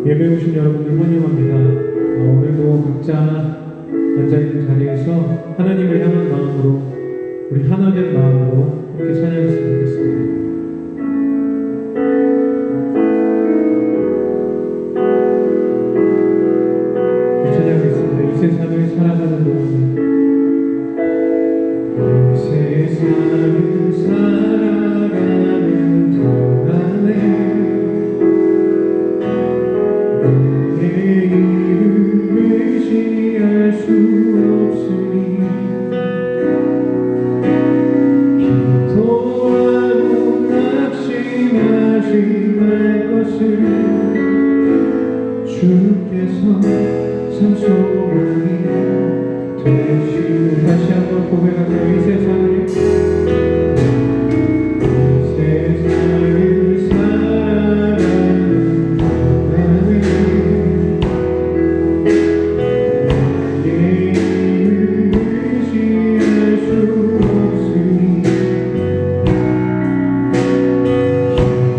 예배 오신 여러분들 환영합니다. 오늘도 각자 앉아있는 자리에서 하나님을 향한 마음으로, 우리 하나된 마음으로 함께 찬양했으면 좋겠습니다. 이 세상을 살아가는 동안, 이 세상을 살아가는 동안에 내 이름을 의지할 수 없으니 기도하고 낙심하지 말 것을 주께서 참 소망이 되시는. 다시 한번 고백하며 이 세상을 살아가는 동안에 내 이름을 의지할 수 없으니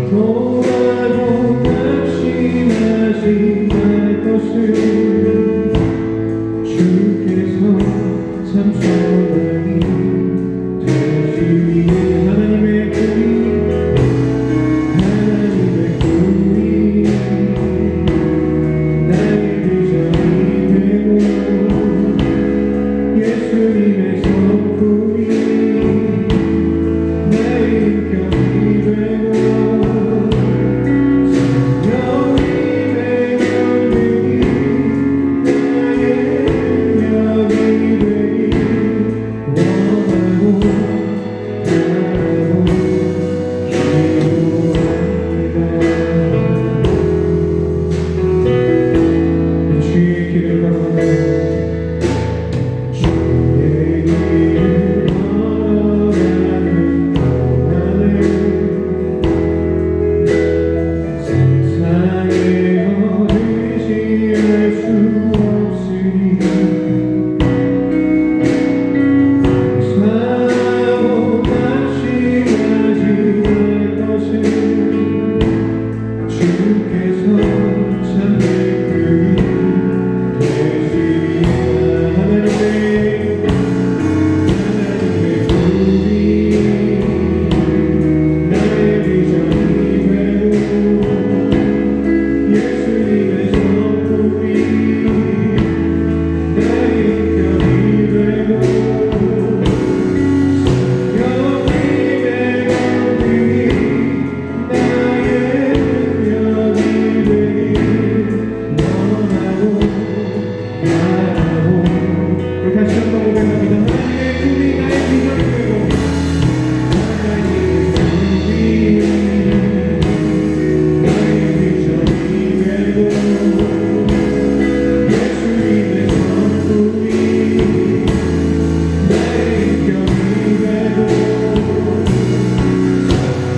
기도하고 낙심하지 말 것을 참 소망이 되시니. 하나님의 꿈이 나의 비전이 되고 예수님의 성품이 나의 인격이 되고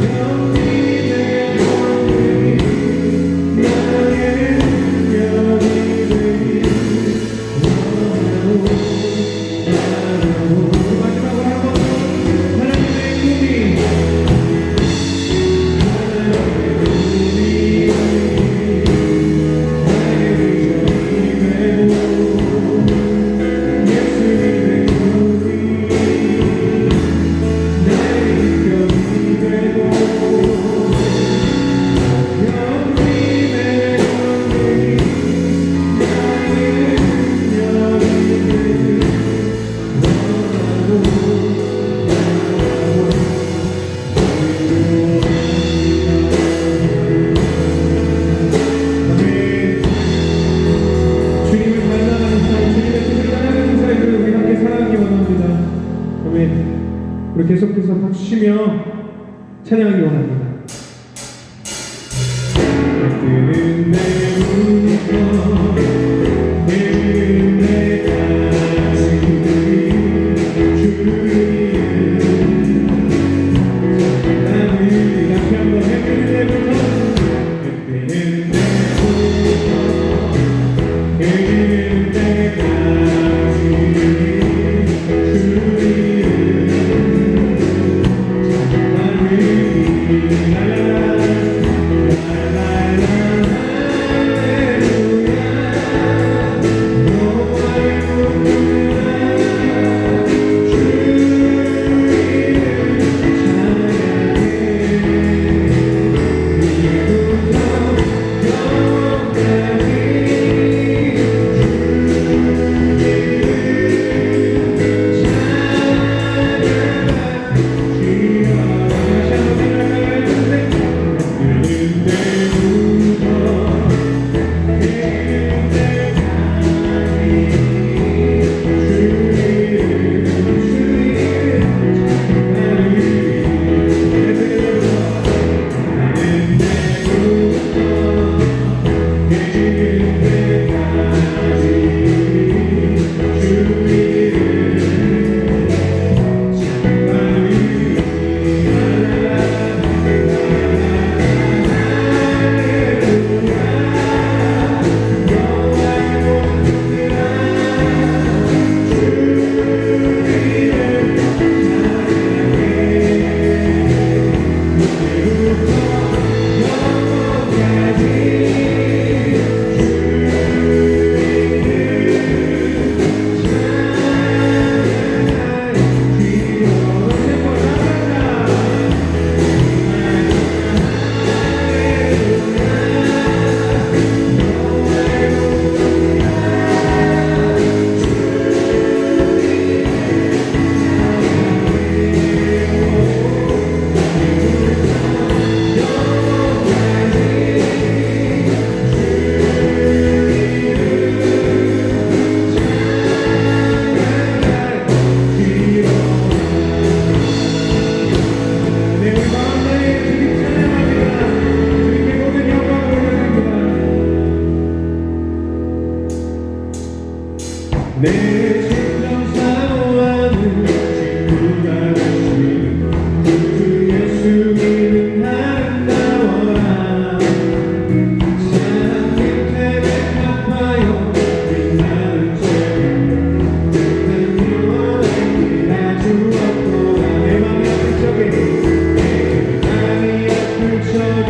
성령님의 영광이 나의 영광이 우리 계속해서 박수치며 찬양하기 원합니다. 그는 내 물건, 그는 내 가슴, 주님 나를 다시 한번 그는 내 물건, 그는 내 물건, 그는 내 가슴, 주님 나를 내 심정 사모하는 친구가 되시는 주 예수 믿는 아름다워라 사랑 끝에 백합하여 빛나는 새벽 뜻한 유언의 아주 없도다 내 맘이 아플 적에 내 맘이 아플 적에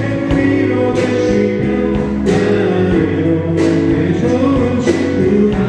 큰 위로 되시며 나요 내 좋은 친구가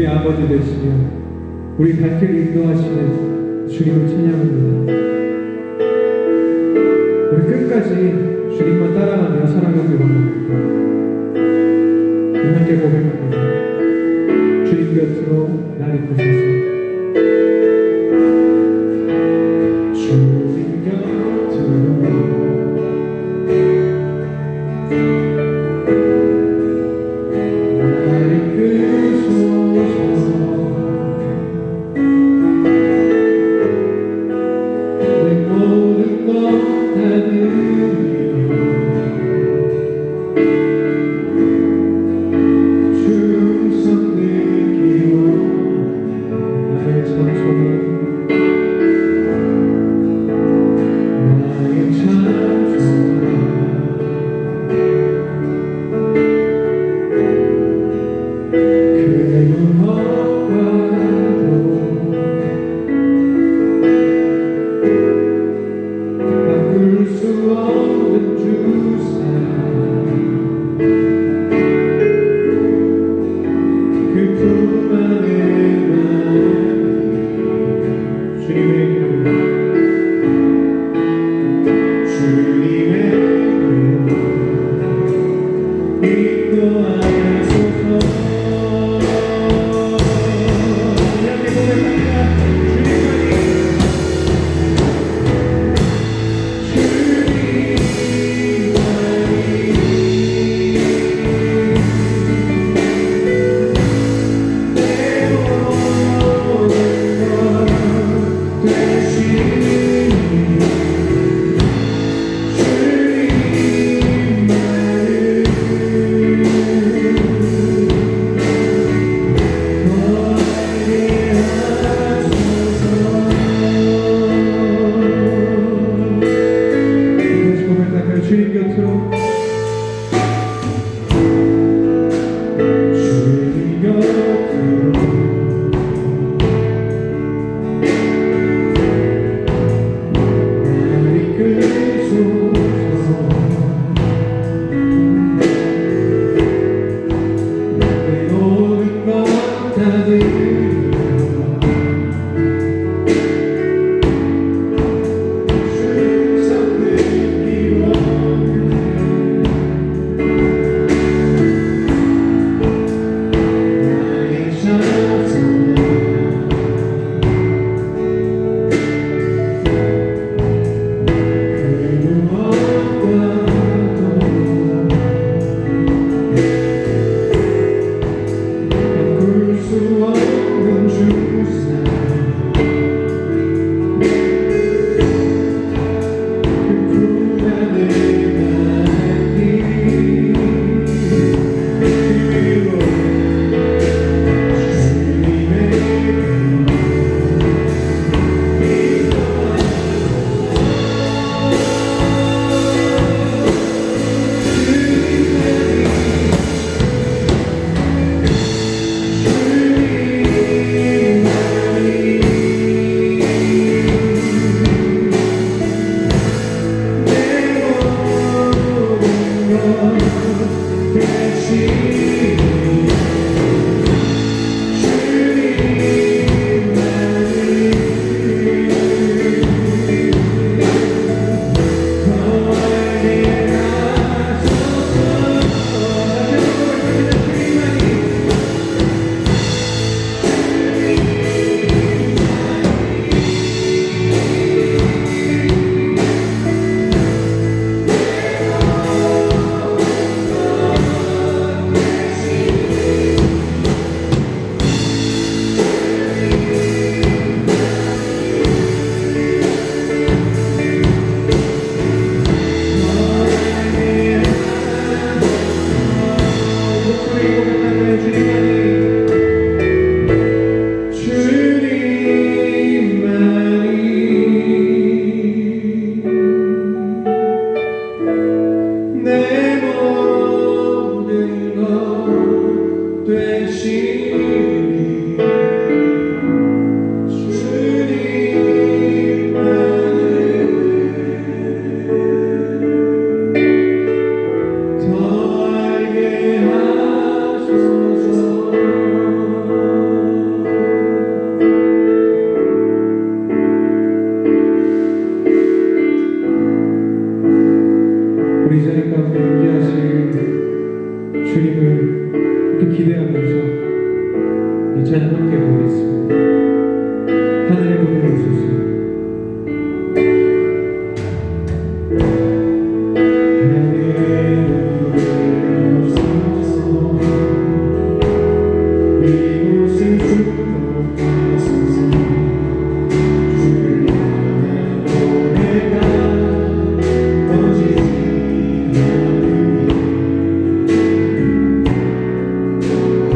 우리 아버지 되시며 우리 발길 인도하시는 주님을 찬양합니다. 우리 끝까지 주님만 따라가며 살아가길 원합니다. 함께 고백합니다. 주님 곁으로 날 이끄소서. 주님 곁으로 날 없는 주사 우리 이 자리 가운데 임재하실 주님을 이렇게 기대하면서 이 찬양 함께 부르겠습니다. 하늘의 문을 여소서.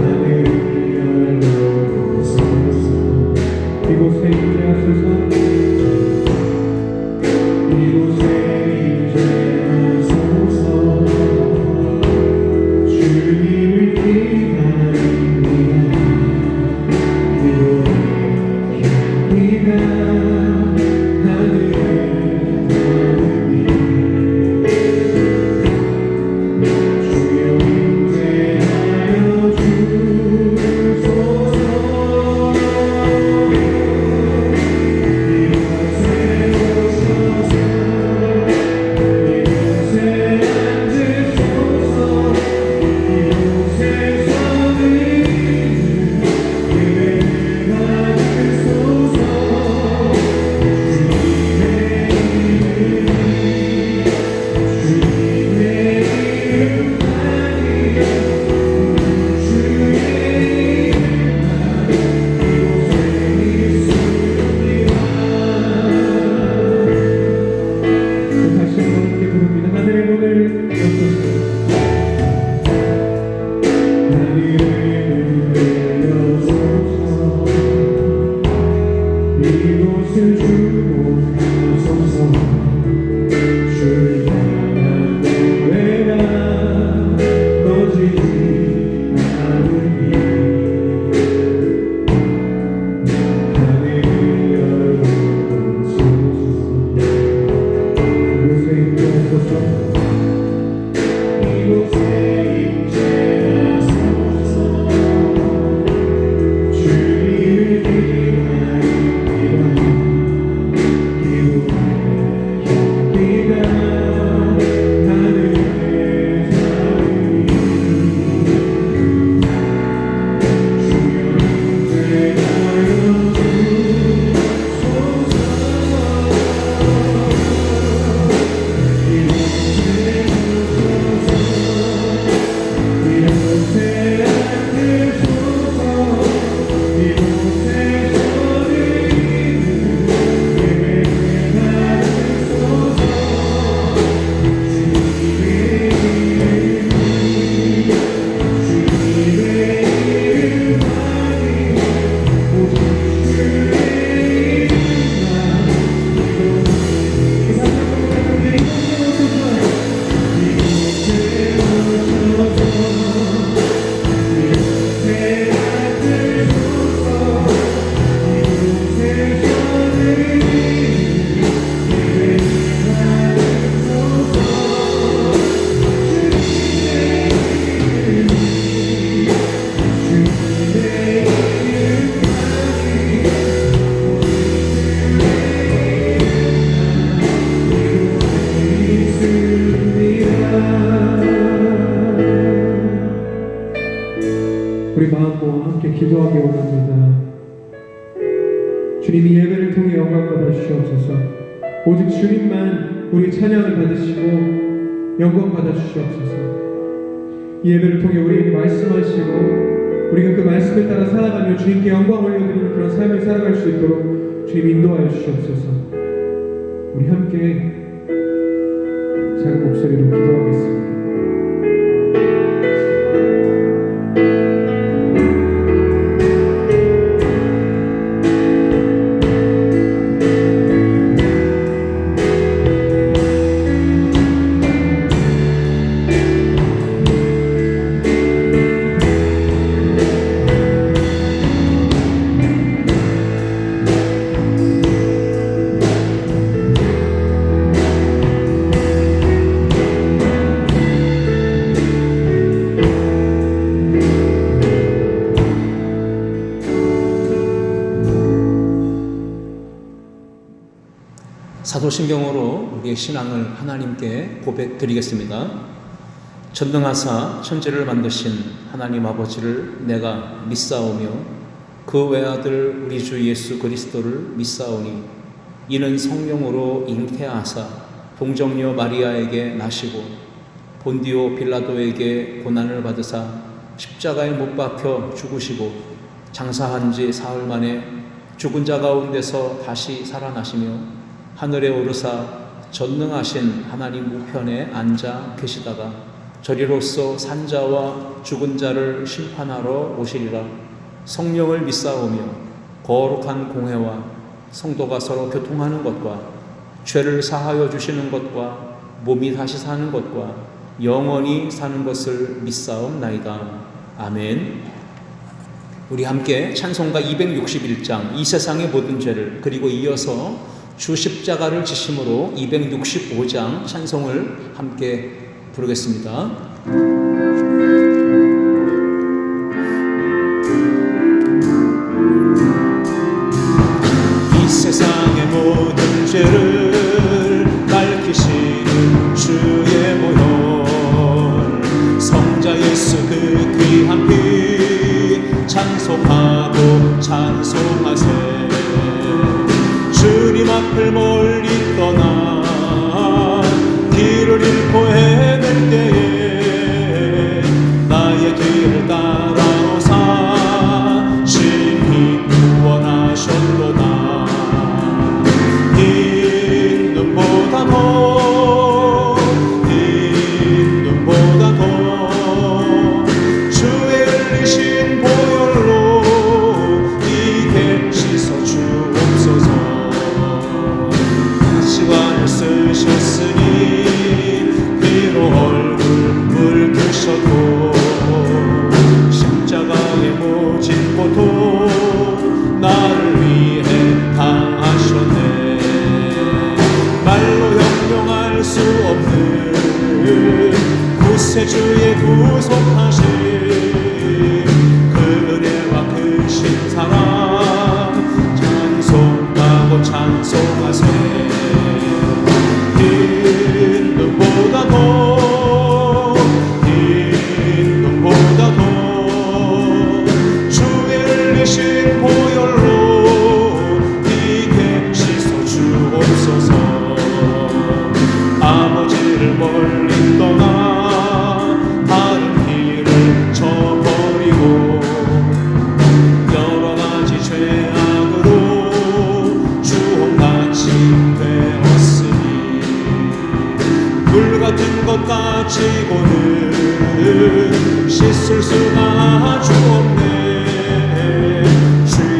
하늘 열어주소서. 마음과 함께 기도하기 원합니다. 주님이 예배를 통해 영광 받아 주시옵소서. 오직 주님만 우리 찬양을 받으시고 영광 받아 주시옵소서. 이 예배를 통해 우리에게 말씀하시고 우리가 그 말씀을 따라 살아가며 주님께 영광 올려드리는 그런 삶을 살아갈 수 있도록 주님 인도하여 주시옵소서. 우리 함께 작은 목소리로 기도하겠습니다. 사도신경으로 우리의 신앙을 하나님께 고백드리겠습니다. 전능하사 천지를 만드신 하나님 아버지를 내가 믿사오며 그 외아들 우리 주 예수 그리스도를 믿사오니 이는 성령으로 잉태하사 동정녀 마리아에게 나시고 본디오 빌라도에게 고난을 받으사 십자가에 못 박혀 죽으시고 장사한 지 사흘 만에 죽은 자 가운데서 다시 살아나시며 하늘에 오르사 전능하신 하나님 우편에 앉아 계시다가 저리로서 산자와 죽은 자를 심판하러 오시리라. 성령을 믿사오며 거룩한 공회와 성도가 서로 교통하는 것과 죄를 사하여 주시는 것과 몸이 다시 사는 것과 영원히 사는 것을 믿사옵나이다. 아멘. 우리 함께 찬송가 261장 이 세상의 모든 죄를, 그리고 이어서 주 십자가를 지심으로 265장 찬송을 함께 부르겠습니다. 이 세상의 모든 죄를 밝히시는 주의 모형 성자 예수 그 귀한 피 찬송하고 찬송하세. 주님 앞을 멀리 떠나 길을 잃고 헤맬 때에 나의 뒤를 따라오사 심히 구원하셨도다. 흰 눈보다 더 주의 흘리신 보혈로 이게 씻어 주옵소서. 시간을 쓰셨으니 피로 얼굴 붉히셨고 십자가의 모진 고통 나를 위해 당하셨네. 말로 형용할 수 없는 구세주의 구속하심 그 은혜와 크신 사랑 찬송하고 찬송하세. 흰 눈보다 더 주의 흘리신 보혈로 이게 씻어 주옵소서. 아버지를 멀리 떠나 다른 길을 저버리고 여러 가지 죄악으로 주홍같이 되었으니 물 같은 것 가지고는 씻을 수가 아주 없네. 주의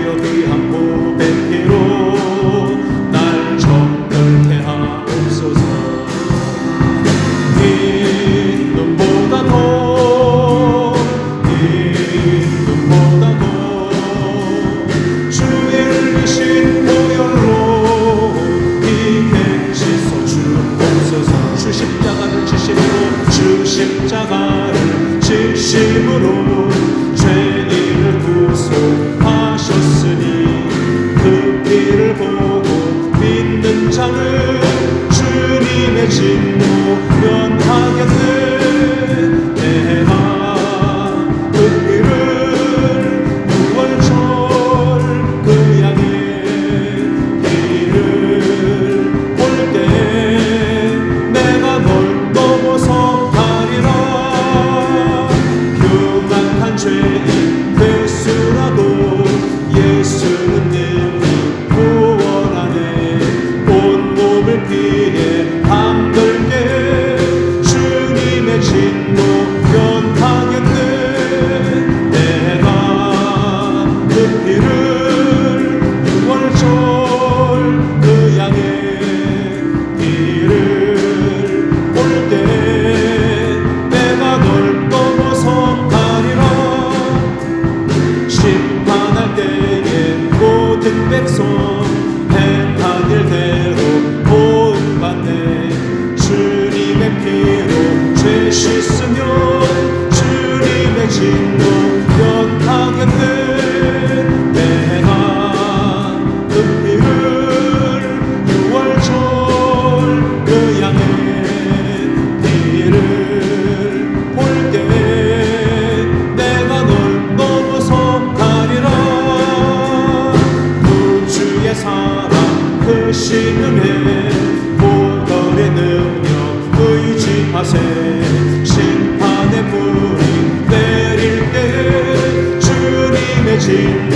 진노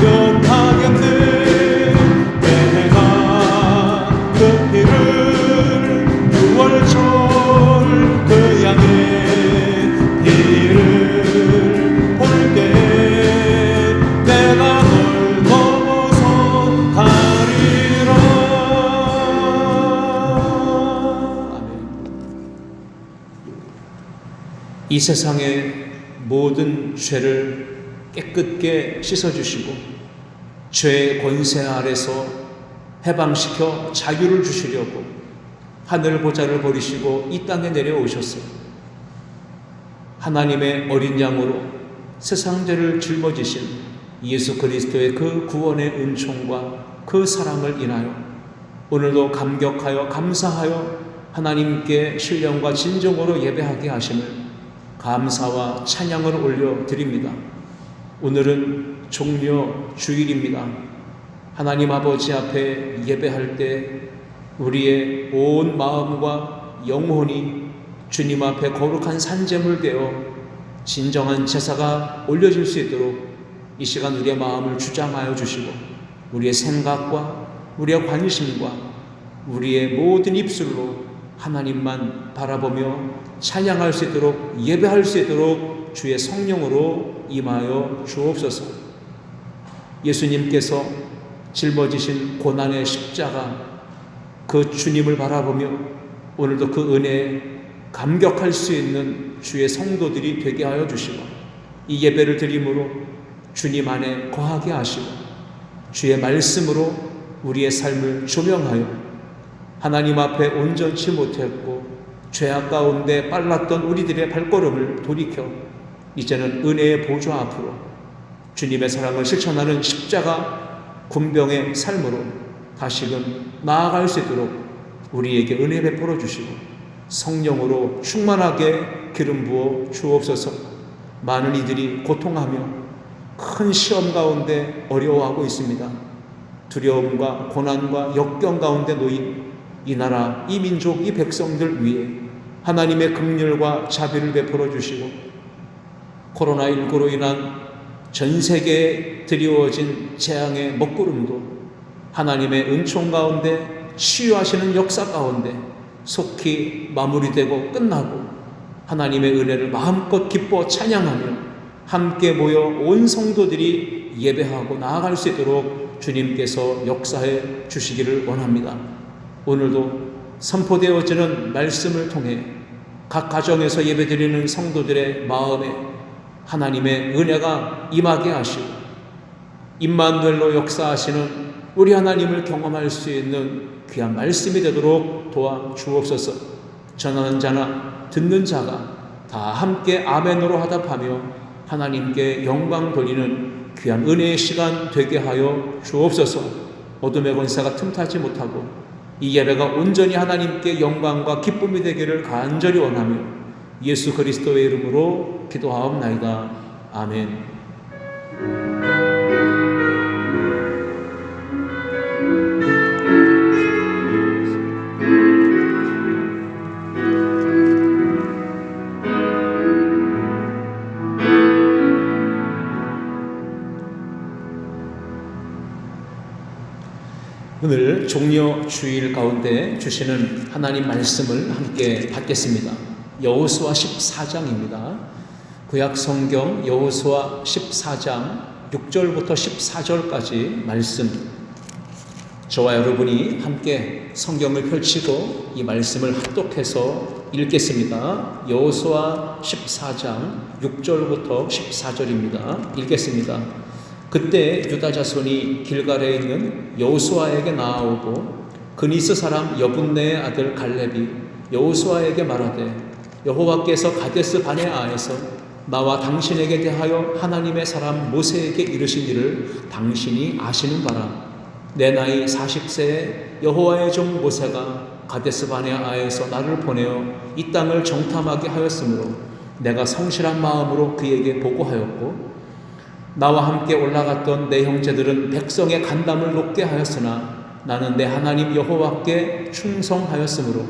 면하겠네. 내가 그 피를 6월절 그 양의 피를 볼 때 내가 널 넘어서 가리라. 이 세상의 모든 죄를 깨끗게 씻어주시고 죄의 권세 아래서 해방시켜 자유를 주시려고 하늘 보좌를 버리시고 이 땅에 내려오셨어요. 하나님의 어린 양으로 세상 죄를 짊어지신 예수 그리스도의 그 구원의 은총과 그 사랑을 인하여 오늘도 감격하여 감사하여 하나님께 신령과 진정으로 예배하게 하심을 감사와 찬양을 올려드립니다. 오늘은 종려 주일입니다. 하나님 아버지 앞에 예배할 때 우리의 온 마음과 영혼이 주님 앞에 거룩한 산제물 되어 진정한 제사가 올려질 수 있도록 이 시간 우리의 마음을 주장하여 주시고 우리의 생각과 우리의 관심과 우리의 모든 입술로 하나님만 바라보며 찬양할 수 있도록 예배할 수 있도록 주의 성령으로 임하여 주옵소서. 예수님께서 짊어지신 고난의 십자가 그 주님을 바라보며 오늘도 그 은혜에 감격할 수 있는 주의 성도들이 되게 하여 주시고 이 예배를 드림으로 주님 안에 거하게 하시고 주의 말씀으로 우리의 삶을 조명하여 하나님 앞에 온전치 못했고 죄악 가운데 빨랐던 우리들의 발걸음을 돌이켜 이제는 은혜의 보좌 앞으로 주님의 사랑을 실천하는 십자가 군병의 삶으로 다시금 나아갈 수 있도록 우리에게 은혜 베풀어 주시고 성령으로 충만하게 기름 부어 주옵소서. 많은 이들이 고통하며 큰 시험 가운데 어려워하고 있습니다. 두려움과 고난과 역경 가운데 놓인 이 나라, 이 민족, 이 백성들 위해 하나님의 긍휼과 자비를 베풀어 주시고 코로나19로 인한 전 세계에 드리워진 재앙의 먹구름도 하나님의 은총 가운데 치유하시는 역사 가운데 속히 마무리되고 끝나고 하나님의 은혜를 마음껏 기뻐 찬양하며 함께 모여 온 성도들이 예배하고 나아갈 수 있도록 주님께서 역사해 주시기를 원합니다. 오늘도 선포되어지는 말씀을 통해 각 가정에서 예배드리는 성도들의 마음에 하나님의 은혜가 임하게 하시고 임마누엘로 역사하시는 우리 하나님을 경험할 수 있는 귀한 말씀이 되도록 도와 주옵소서. 전하는 자나 듣는 자가 다 함께 아멘으로 화답하며 하나님께 영광 돌리는 귀한 은혜의 시간 되게 하여 주옵소서. 어둠의 권세가 틈타지 못하고 이 예배가 온전히 하나님께 영광과 기쁨이 되기를 간절히 원하며 예수 그리스도의 이름으로 기도하옵나이다. 아멘. 오늘 종려 주일 가운데 주시는 하나님 말씀을 함께 받겠습니다. 여호수아 14장입니다. 구약 성경 여호수아 14장 6절부터 14절까지 말씀, 저와 여러분이 함께 성경을 펼치고 이 말씀을 합독해서 읽겠습니다. 여호수아 14장 6절부터 14절입니다. 읽겠습니다. 그때 유다 자손이 길갈에 있는 여호수아에게 나아오고 그니스 사람 여분네의 아들 갈렙이 여호수아에게 말하되 여호와께서 가데스 바네아에서 나와 당신에게 대하여 하나님의 사람 모세에게 이르신 일을 당신이 아시는 바라. 내 나이 40세에 여호와의 종 모세가 가데스 바네아에서 나를 보내어 이 땅을 정탐하게 하였으므로 내가 성실한 마음으로 그에게 보고하였고 나와 함께 올라갔던 내 형제들은 백성의 간담을 높게 하였으나 나는 내 하나님 여호와께 충성하였으므로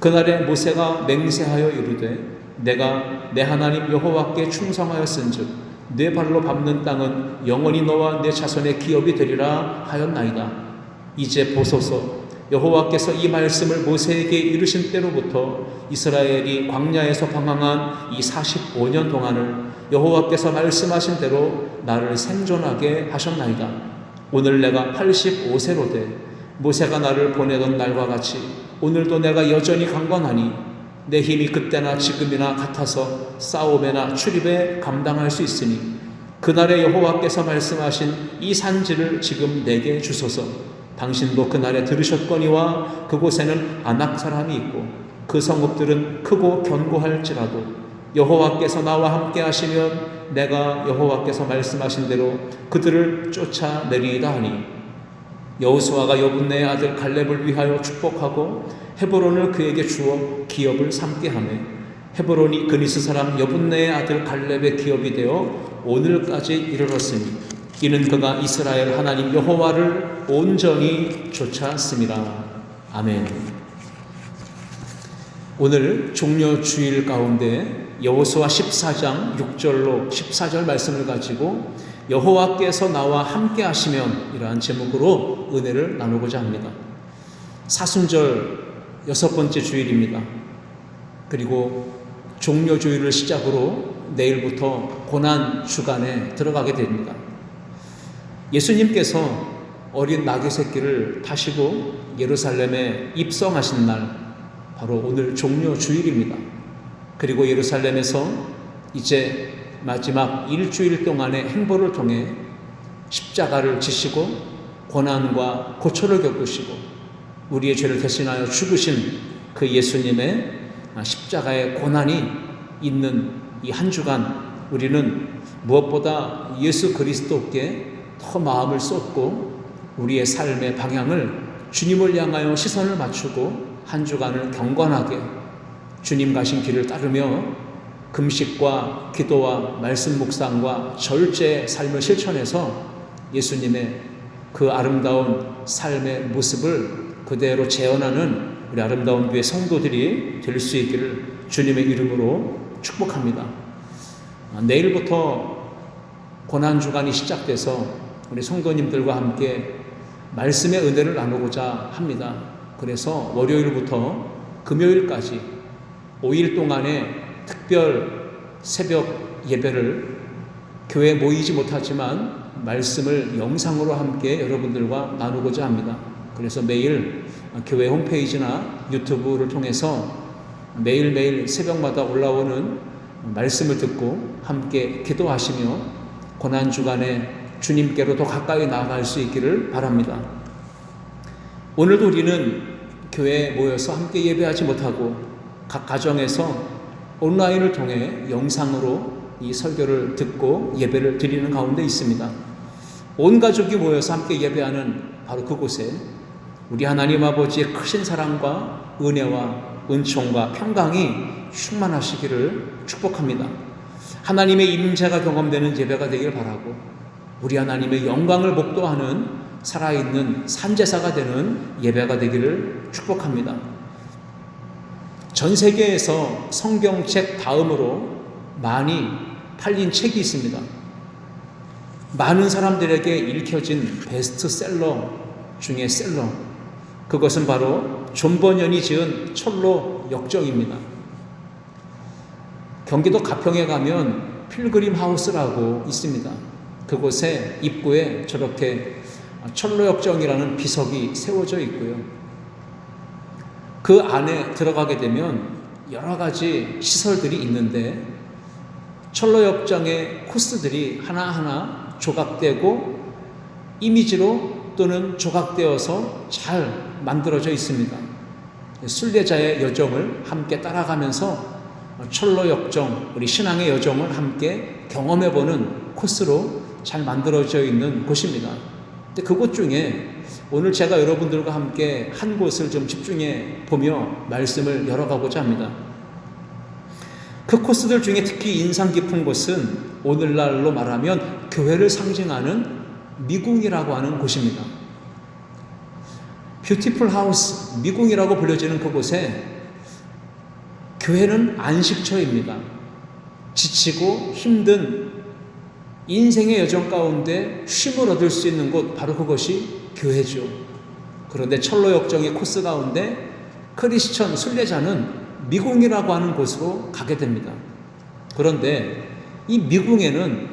그날에 모세가 맹세하여 이르되 내가 내 하나님 여호와께 충성하였은즉 내 발로 밟는 땅은 영원히 너와 내 자손의 기업이 되리라 하였나이다. 이제 보소서, 여호와께서 이 말씀을 모세에게 이르신 때로부터 이스라엘이 광야에서 방황한 이 45년 동안을 여호와께서 말씀하신 대로 나를 생존하게 하셨나이다. 오늘 내가 85세로 돼 모세가 나를 보내던 날과 같이 오늘도 내가 여전히 강건하니 내 힘이 그때나 지금이나 같아서 싸움에나 출입에 감당할 수 있으니 그날에 여호와께서 말씀하신 이 산지를 지금 내게 주소서. 당신도 그날에 들으셨거니와 그곳에는 아낙 사람이 있고 그 성읍들은 크고 견고할지라도 여호와께서 나와 함께 하시면 내가 여호와께서 말씀하신 대로 그들을 쫓아내리이다 하니 여호수아가 여분네의 아들 갈렙을 위하여 축복하고 헤브론을 그에게 주어 기업을 삼게 하며 헤브론이 그니스 사람 여분네의 아들 갈렙의 기업이 되어 오늘까지 이르렀으니 이는 그가 이스라엘 하나님 여호와를 온전히 쫓았습니다. 아멘. 오늘 종려 주일 가운데 여호수아 14장 6절로 14절 말씀을 가지고 여호와께서 나와 함께 하시면 이러한 제목으로 은혜를 나누고자 합니다. 사순절 6번째 주일입니다. 그리고 종려 주일을 시작으로 내일부터 고난 주간에 들어가게 됩니다. 예수님께서 어린 나귀 새끼를 타시고 예루살렘에 입성하신 날 바로 오늘 종려 주일입니다. 그리고 예루살렘에서 이제 마지막 일주일 동안의 행보를 통해 십자가를 지시고 고난과 고초를 겪으시고 우리의 죄를 대신하여 죽으신 그 예수님의 십자가의 고난이 있는 이 한 주간 우리는 무엇보다 예수 그리스도께 더 마음을 쏟고 우리의 삶의 방향을 주님을 향하여 시선을 맞추고 한 주간을 경건하게 주님 가신 길을 따르며 금식과 기도와 말씀 묵상과 절제의 삶을 실천해서 예수님의 그 아름다운 삶의 모습을 그대로 재현하는 우리 아름다운 교회 성도들이 될 수 있기를 주님의 이름으로 축복합니다. 내일부터 고난주간이 시작돼서 우리 성도님들과 함께 말씀의 은혜를 나누고자 합니다. 그래서 월요일부터 금요일까지 5일 동안의 특별 새벽 예배를 교회에 모이지 못하지만 말씀을 영상으로 함께 여러분들과 나누고자 합니다. 그래서 매일 교회 홈페이지나 유튜브를 통해서 매일매일 새벽마다 올라오는 말씀을 듣고 함께 기도하시며 고난주간에 주님께로 더 가까이 나아갈 수 있기를 바랍니다. 오늘도 우리는 교회에 모여서 함께 예배하지 못하고 각 가정에서 온라인을 통해 영상으로 이 설교를 듣고 예배를 드리는 가운데 있습니다. 온 가족이 모여서 함께 예배하는 바로 그곳에 우리 하나님 아버지의 크신 사랑과 은혜와 은총과 평강이 충만하시기를 축복합니다. 하나님의 임재가 경험되는 예배가 되길 바라고 우리 하나님의 영광을 목도하는 살아있는 산제사가 되는 예배가 되기를 축복합니다. 전 세계에서 성경책 다음으로 많이 팔린 책이 있습니다. 많은 사람들에게 읽혀진 베스트셀러 중에 셀러, 그것은 바로 존 버년이 지은 철로 역정입니다. 경기도 가평에 가면 필그림 하우스라고 있습니다. 그곳에 입구에 저렇게 철로 역정이라는 비석이 세워져 있고요. 그 안에 들어가게 되면 여러 가지 시설들이 있는데 철로 역정의 코스들이 하나하나 조각되고 이미지로 또는 조각되어서 잘 만들어져 있습니다. 순례자의 여정을 함께 따라가면서 철로 역정, 우리 신앙의 여정을 함께 경험해보는 코스로 잘 만들어져 있는 곳입니다. 근데 그곳 중에 오늘 제가 여러분들과 함께 한 곳을 좀 집중해 보며 말씀을 열어가고자 합니다. 그 코스들 중에 특히 인상 깊은 곳은 오늘날로 말하면 교회를 상징하는 미궁이라고 하는 곳입니다. 뷰티풀 하우스, 미궁이라고 불려지는 그곳에 교회는 안식처입니다. 지치고 힘든 인생의 여정 가운데 쉼을 얻을 수 있는 곳, 바로 그것이 교회죠. 그런데 철로역정의 코스 가운데 크리스천 순례자는 미궁이라고 하는 곳으로 가게 됩니다. 그런데 이 미궁에는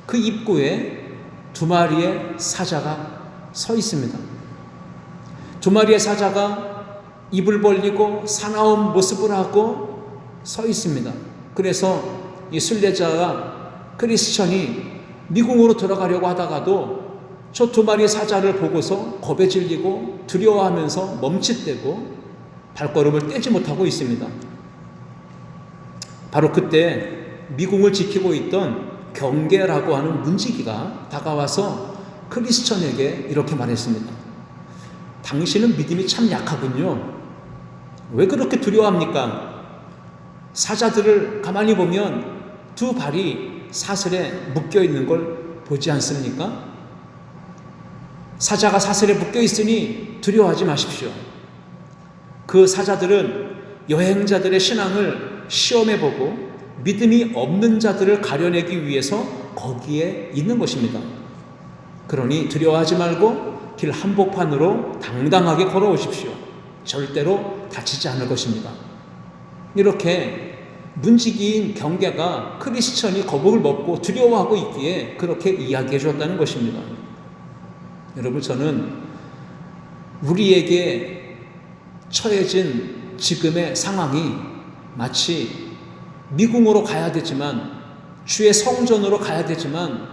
그 입구에 2마리의 사자가 서 있습니다. 2마리의 사자가 입을 벌리고 사나운 모습을 하고 서 있습니다. 그래서 이 순례자가, 크리스천이 미궁으로 들어가려고 하다가도 저 2마리의 사자를 보고서 겁에 질리고 두려워하면서 멈칫대고 발걸음을 떼지 못하고 있습니다. 바로 그때 미궁을 지키고 있던 경계라고 하는 문지기가 다가와서 크리스천에게 이렇게 말했습니다. 당신은 믿음이 참 약하군요. 왜 그렇게 두려워합니까? 사자들을 가만히 보면 2 발이 사슬에 묶여 있는 걸 보지 않습니까? 사자가 사슬에 묶여 있으니 두려워하지 마십시오. 그 사자들은 여행자들의 신앙을 시험해보고 믿음이 없는 자들을 가려내기 위해서 거기에 있는 것입니다. 그러니 두려워하지 말고 길 한복판으로 당당하게 걸어오십시오. 절대로 다치지 않을 것입니다. 이렇게 문지기인 경계가 크리스천이 거북을 먹고 두려워하고 있기에 그렇게 이야기해 주었다는 것입니다. 여러분, 저는 우리에게 처해진 지금의 상황이 마치 미궁으로 가야 되지만, 주의 성전으로 가야 되지만,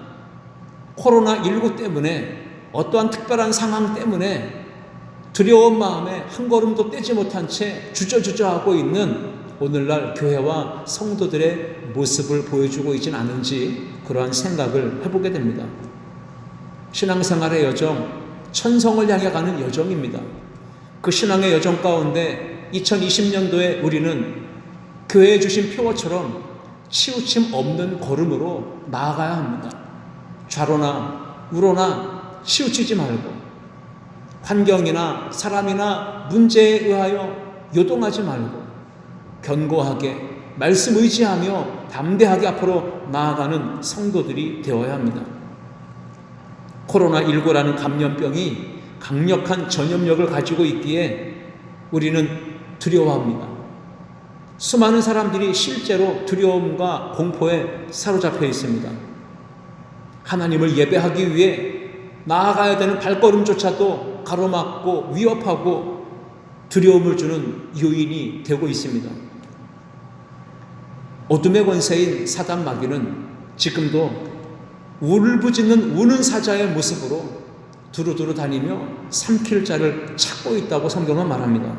코로나19 때문에, 어떠한 특별한 상황 때문에 두려운 마음에 한 걸음도 떼지 못한 채 주저주저하고 있는 오늘날 교회와 성도들의 모습을 보여주고 있지는 않은지 그러한 생각을 해보게 됩니다. 신앙생활의 여정, 천성을 향해 가는 여정입니다. 그 신앙의 여정 가운데 2020년도에 우리는 교회에 주신 표어처럼 치우침 없는 걸음으로 나아가야 합니다. 좌로나 우로나 치우치지 말고, 환경이나 사람이나 문제에 의하여 요동하지 말고 견고하게 말씀 의지하며 담대하게 앞으로 나아가는 성도들이 되어야 합니다. 코로나19라는 감염병이 강력한 전염력을 가지고 있기에 우리는 두려워합니다. 수많은 사람들이 실제로 두려움과 공포에 사로잡혀 있습니다. 하나님을 예배하기 위해 나아가야 되는 발걸음조차도 가로막고 위협하고 두려움을 주는 요인이 되고 있습니다. 어둠의 권세인 사단 마귀는 지금도 울부짖는 우는 사자의 모습으로 두루두루 다니며 삼킬 자를 찾고 있다고 성경은 말합니다.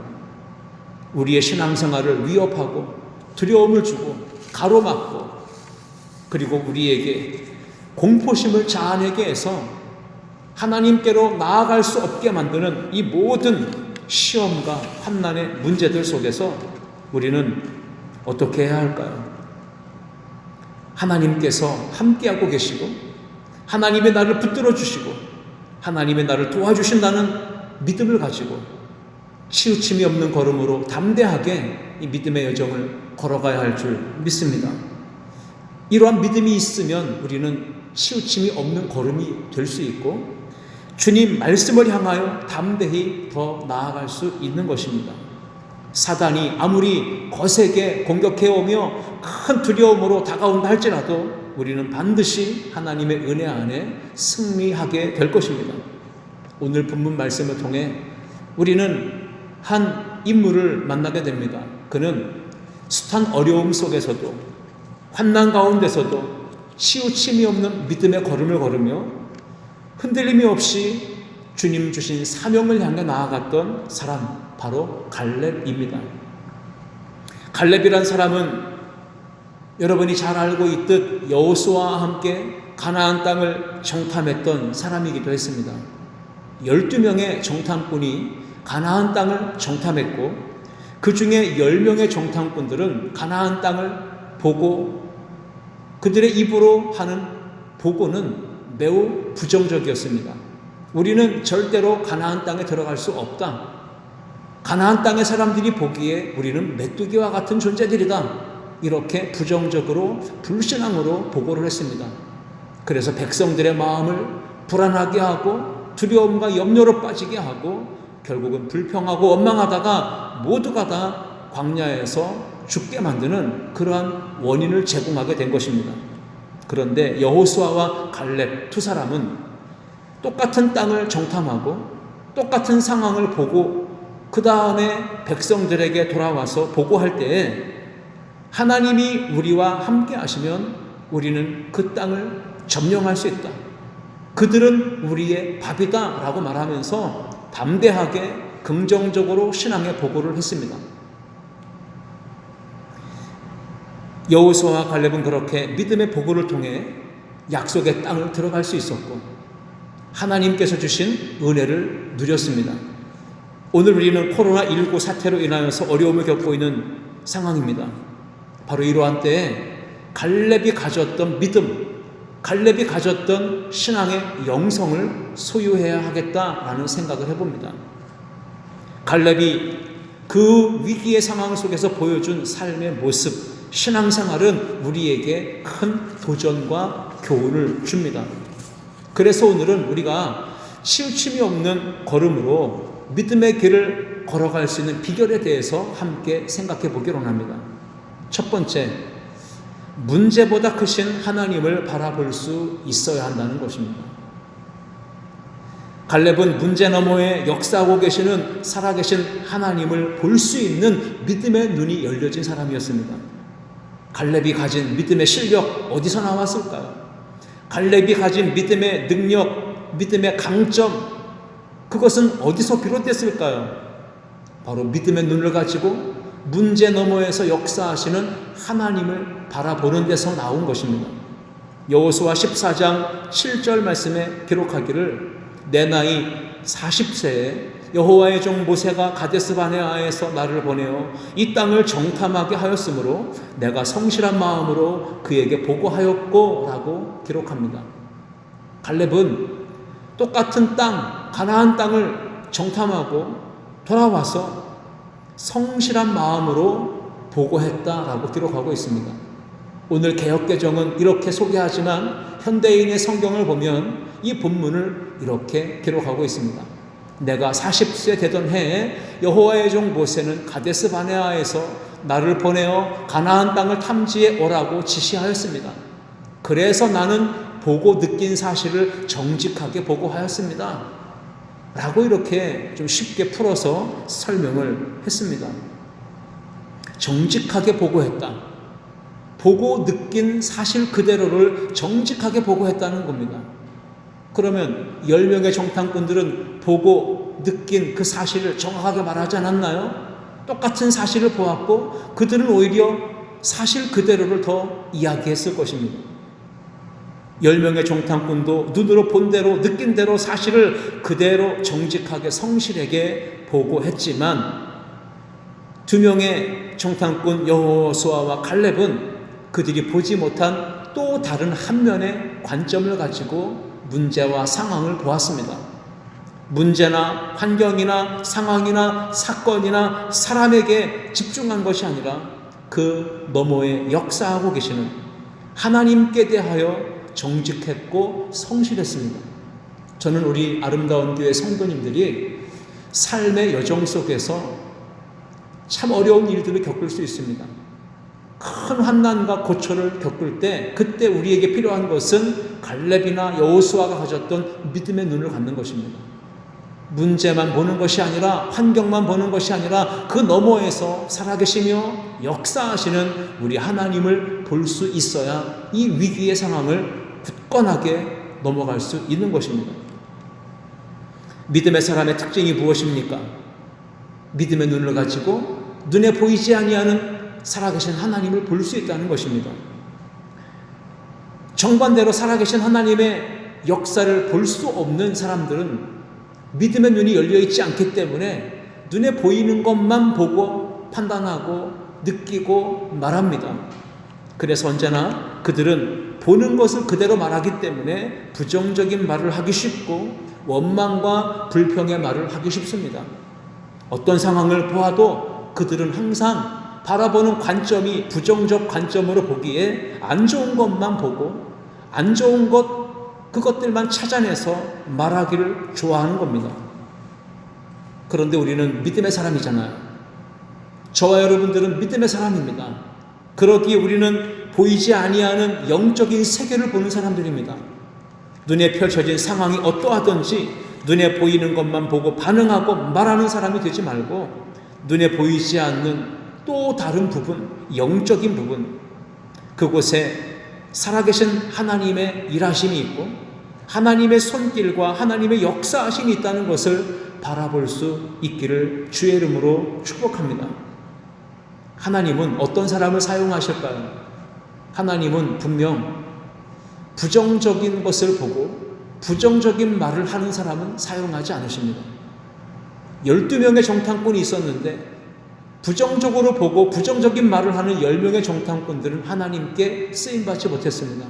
우리의 신앙생활을 위협하고 두려움을 주고 가로막고, 그리고 우리에게 공포심을 자아내게 해서 하나님께로 나아갈 수 없게 만드는 이 모든 시험과 환난의 문제들 속에서 우리는 어떻게 해야 할까요? 하나님께서 함께하고 계시고 하나님의 나를 붙들어 주시고 하나님의 나를 도와주신다는 믿음을 가지고 치우침이 없는 걸음으로 담대하게 이 믿음의 여정을 걸어가야 할 줄 믿습니다. 이러한 믿음이 있으면 우리는 치우침이 없는 걸음이 될 수 있고 주님 말씀을 향하여 담대히 더 나아갈 수 있는 것입니다. 사단이 아무리 거세게 공격해오며 큰 두려움으로 다가온다 할지라도 우리는 반드시 하나님의 은혜 안에 승리하게 될 것입니다. 오늘 본문 말씀을 통해 우리는 한 인물을 만나게 됩니다. 그는 숱한 어려움 속에서도 환난 가운데서도 치우침이 없는 믿음의 걸음을 걸으며 흔들림이 없이 주님 주신 사명을 향해 나아갔던 사람, 바로 갈렙입니다. 갈렙이란 사람은 여러분이 잘 알고 있듯 여호수아와 함께 가나안 땅을 정탐했던 사람이기도 했습니다. 12명의 정탐꾼이 가나안 땅을 정탐했고 그 중에 10명의 정탐꾼들은 가나안 땅을 보고 그들의 입으로 하는 보고는 매우 부정적이었습니다. 우리는 절대로 가나안 땅에 들어갈 수 없다. 가나안 땅의 사람들이 보기에 우리는 메뚜기와 같은 존재들이다. 이렇게 부정적으로 불신앙으로 보고를 했습니다. 그래서 백성들의 마음을 불안하게 하고 두려움과 염려로 빠지게 하고 결국은 불평하고 원망하다가 모두가 다 광야에서 죽게 만드는 그러한 원인을 제공하게 된 것입니다. 그런데 여호수아와 갈렙 두 사람은 똑같은 땅을 정탐하고 똑같은 상황을 보고 그 다음에 백성들에게 돌아와서 보고할 때에 하나님이 우리와 함께 하시면 우리는 그 땅을 점령할 수 있다. 그들은 우리의 밥이다 라고 말하면서 담대하게 긍정적으로 신앙의 보고를 했습니다. 여호수아와 갈렙은 그렇게 믿음의 보고를 통해 약속의 땅을 들어갈 수 있었고 하나님께서 주신 은혜를 누렸습니다. 오늘 우리는 코로나19 사태로 인하여서 어려움을 겪고 있는 상황입니다. 바로 이러한 때에 갈렙이 가졌던 믿음, 갈렙이 가졌던 신앙의 영성을 소유해야 하겠다라는 생각을 해봅니다. 갈렙이 그 위기의 상황 속에서 보여준 삶의 모습, 신앙생활은 우리에게 큰 도전과 교훈을 줍니다. 그래서 오늘은 우리가 치우침이 없는 걸음으로 믿음의 길을 걸어갈 수 있는 비결에 대해서 함께 생각해 보기로 합니다. 첫 번째, 문제보다 크신 하나님을 바라볼 수 있어야 한다는 것입니다. 갈렙은 문제 너머에 역사하고 계시는 살아계신 하나님을 볼 수 있는 믿음의 눈이 열려진 사람이었습니다. 갈렙이 가진 믿음의 실력 어디서 나왔을까요? 갈렙이 가진 믿음의 능력, 믿음의 강점, 그것은 어디서 비롯됐을까요? 바로 믿음의 눈을 가지고 문제 너머에서 역사하시는 하나님을 바라보는 데서 나온 것입니다. 여호수아 14장 7절 말씀에 기록하기를 내 나이 40세에 여호와의 종 모세가 가데스 바네아에서 나를 보내어 이 땅을 정탐하게 하였으므로 내가 성실한 마음으로 그에게 보고하였고 라고 기록합니다. 갈렙은 똑같은 땅, 가나안 땅을 정탐하고 돌아와서 성실한 마음으로 보고했다라고 기록하고 있습니다. 오늘 개역개정은 이렇게 소개하지만 현대인의 성경을 보면 이 본문을 이렇게 기록하고 있습니다. 내가 40세 되던 해에 여호와의 종 모세는 가데스 바네아에서 나를 보내어 가나안 땅을 탐지해 오라고 지시하였습니다. 그래서 나는 보고 느낀 사실을 정직하게 보고하였습니다. 라고 이렇게 좀 쉽게 풀어서 설명을 했습니다. 정직하게 보고했다. 보고 느낀 사실 그대로를 정직하게 보고했다는 겁니다. 그러면 10명의 정탐꾼들은 보고 느낀 그 사실을 정확하게 말하지 않았나요? 똑같은 사실을 보았고 그들은 오히려 사실 그대로를 더 이야기했을 것입니다. 10명의 정탐꾼도 눈으로 본 대로 느낀 대로 사실을 그대로 정직하게 성실하게 보고했지만 2명의 정탐꾼 여호수아와 갈렙은 그들이 보지 못한 또 다른 한 면의 관점을 가지고 문제와 상황을 보았습니다. 문제나 환경이나 상황이나 사건이나 사람에게 집중한 것이 아니라 그 너머에 역사하고 계시는 하나님께 대하여 정직했고 성실했습니다. 저는 우리 아름다운 교회 성도님들이 삶의 여정 속에서 참 어려운 일들을 겪을 수 있습니다. 큰 환난과 고초를 겪을 때 그때 우리에게 필요한 것은 갈렙이나 여호수아가 가졌던 믿음의 눈을 갖는 것입니다. 문제만 보는 것이 아니라 환경만 보는 것이 아니라 그 너머에서 살아계시며 역사하시는 우리 하나님을 볼 수 있어야 이 위기의 상황을 굳건하게 넘어갈 수 있는 것입니다. 믿음의 사람의 특징이 무엇입니까? 믿음의 눈을 가지고 눈에 보이지 아니하는 살아계신 하나님을 볼 수 있다는 것입니다. 정반대로 살아계신 하나님의 역사를 볼 수 없는 사람들은 믿음의 눈이 열려있지 않기 때문에 눈에 보이는 것만 보고 판단하고 느끼고 말합니다. 그래서 언제나 그들은 보는 것을 그대로 말하기 때문에 부정적인 말을 하기 쉽고 원망과 불평의 말을 하기 쉽습니다. 어떤 상황을 보아도 그들은 항상 바라보는 관점이 부정적 관점으로 보기에 안 좋은 것만 보고 안 좋은 것, 그것들만 찾아내서 말하기를 좋아하는 겁니다. 그런데 우리는 믿음의 사람이잖아요. 저와 여러분들은 믿음의 사람입니다. 그러기에 우리는 보이지 아니하는 영적인 세계를 보는 사람들입니다. 눈에 펼쳐진 상황이 어떠하든지 눈에 보이는 것만 보고 반응하고 말하는 사람이 되지 말고 눈에 보이지 않는 또 다른 부분, 영적인 부분, 그곳에 살아계신 하나님의 일하심이 있고 하나님의 손길과 하나님의 역사하심이 있다는 것을 바라볼 수 있기를 주의 이름으로 축복합니다. 하나님은 어떤 사람을 사용하실까요? 하나님은 분명 부정적인 것을 보고 부정적인 말을 하는 사람은 사용하지 않으십니다. 12명의 정탐꾼이 있었는데 부정적으로 보고 부정적인 말을 하는 10명의 정탐꾼들은 하나님께 쓰임받지 못했습니다.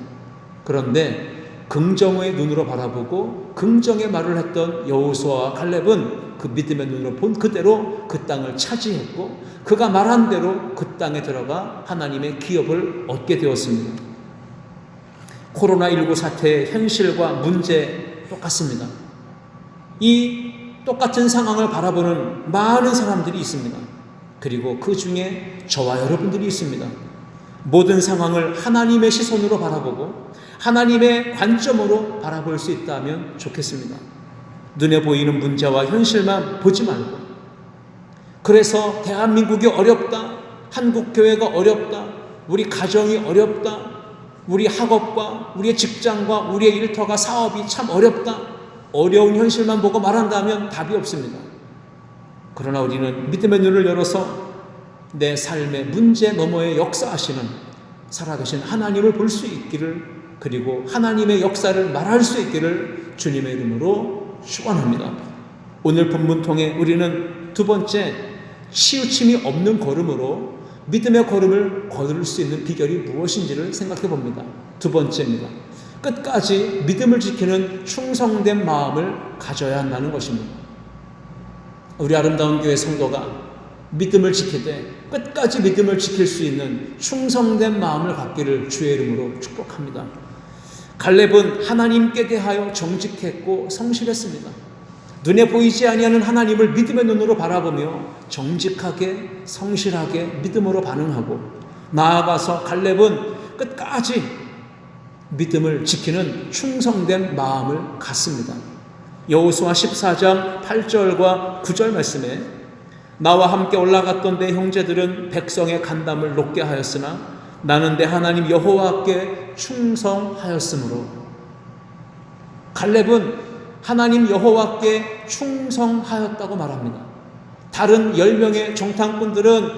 그런데 긍정의 눈으로 바라보고 긍정의 말을 했던 여호수아와 칼렙은 그 믿음의 눈으로 본 그대로 그 땅을 차지했고 그가 말한 대로 그 땅에 들어가 하나님의 기업을 얻게 되었습니다. 코로나19 사태의 현실과 문제 똑같습니다. 이 똑같은 상황을 바라보는 많은 사람들이 있습니다. 그리고 그 중에 저와 여러분들이 있습니다. 모든 상황을 하나님의 시선으로 바라보고 하나님의 관점으로 바라볼 수 있다면 좋겠습니다. 눈에 보이는 문제와 현실만 보지 말고, 그래서 대한민국이 어렵다, 한국교회가 어렵다, 우리 가정이 어렵다, 우리 학업과 우리의 직장과 우리의 일터가 사업이 참 어렵다, 어려운 현실만 보고 말한다면 답이 없습니다. 그러나 우리는 믿음의 눈을 열어서 내 삶의 문제 너머에 역사하시는 살아계신 하나님을 볼 수 있기를, 그리고 하나님의 역사를 말할 수 있기를 주님의 이름으로 축원합니다. 오늘 본문 통해 우리는 두 번째, 치우침이 없는 걸음으로 믿음의 걸음을 걸을 수 있는 비결이 무엇인지를 생각해 봅니다. 두 번째입니다. 끝까지 믿음을 지키는 충성된 마음을 가져야 한다는 것입니다. 우리 아름다운 교회 성도가 믿음을 지키되 끝까지 믿음을 지킬 수 있는 충성된 마음을 갖기를 주의 이름으로 축복합니다. 갈렙은 하나님께 대하여 정직했고 성실했습니다. 눈에 보이지 아니하는 하나님을 믿음의 눈으로 바라보며 정직하게 성실하게 믿음으로 반응하고, 나아가서 갈렙은 끝까지 믿음을 지키는 충성된 마음을 갖습니다. 여호수아 14장 8절과 9절 말씀에 나와 함께 올라갔던 내 형제들은 백성의 간담을 높게 하였으나 나는 내 하나님 여호와께 충성하였으므로, 갈렙은 하나님 여호와께 충성하였다고 말합니다. 다른 10명의 정탐꾼들은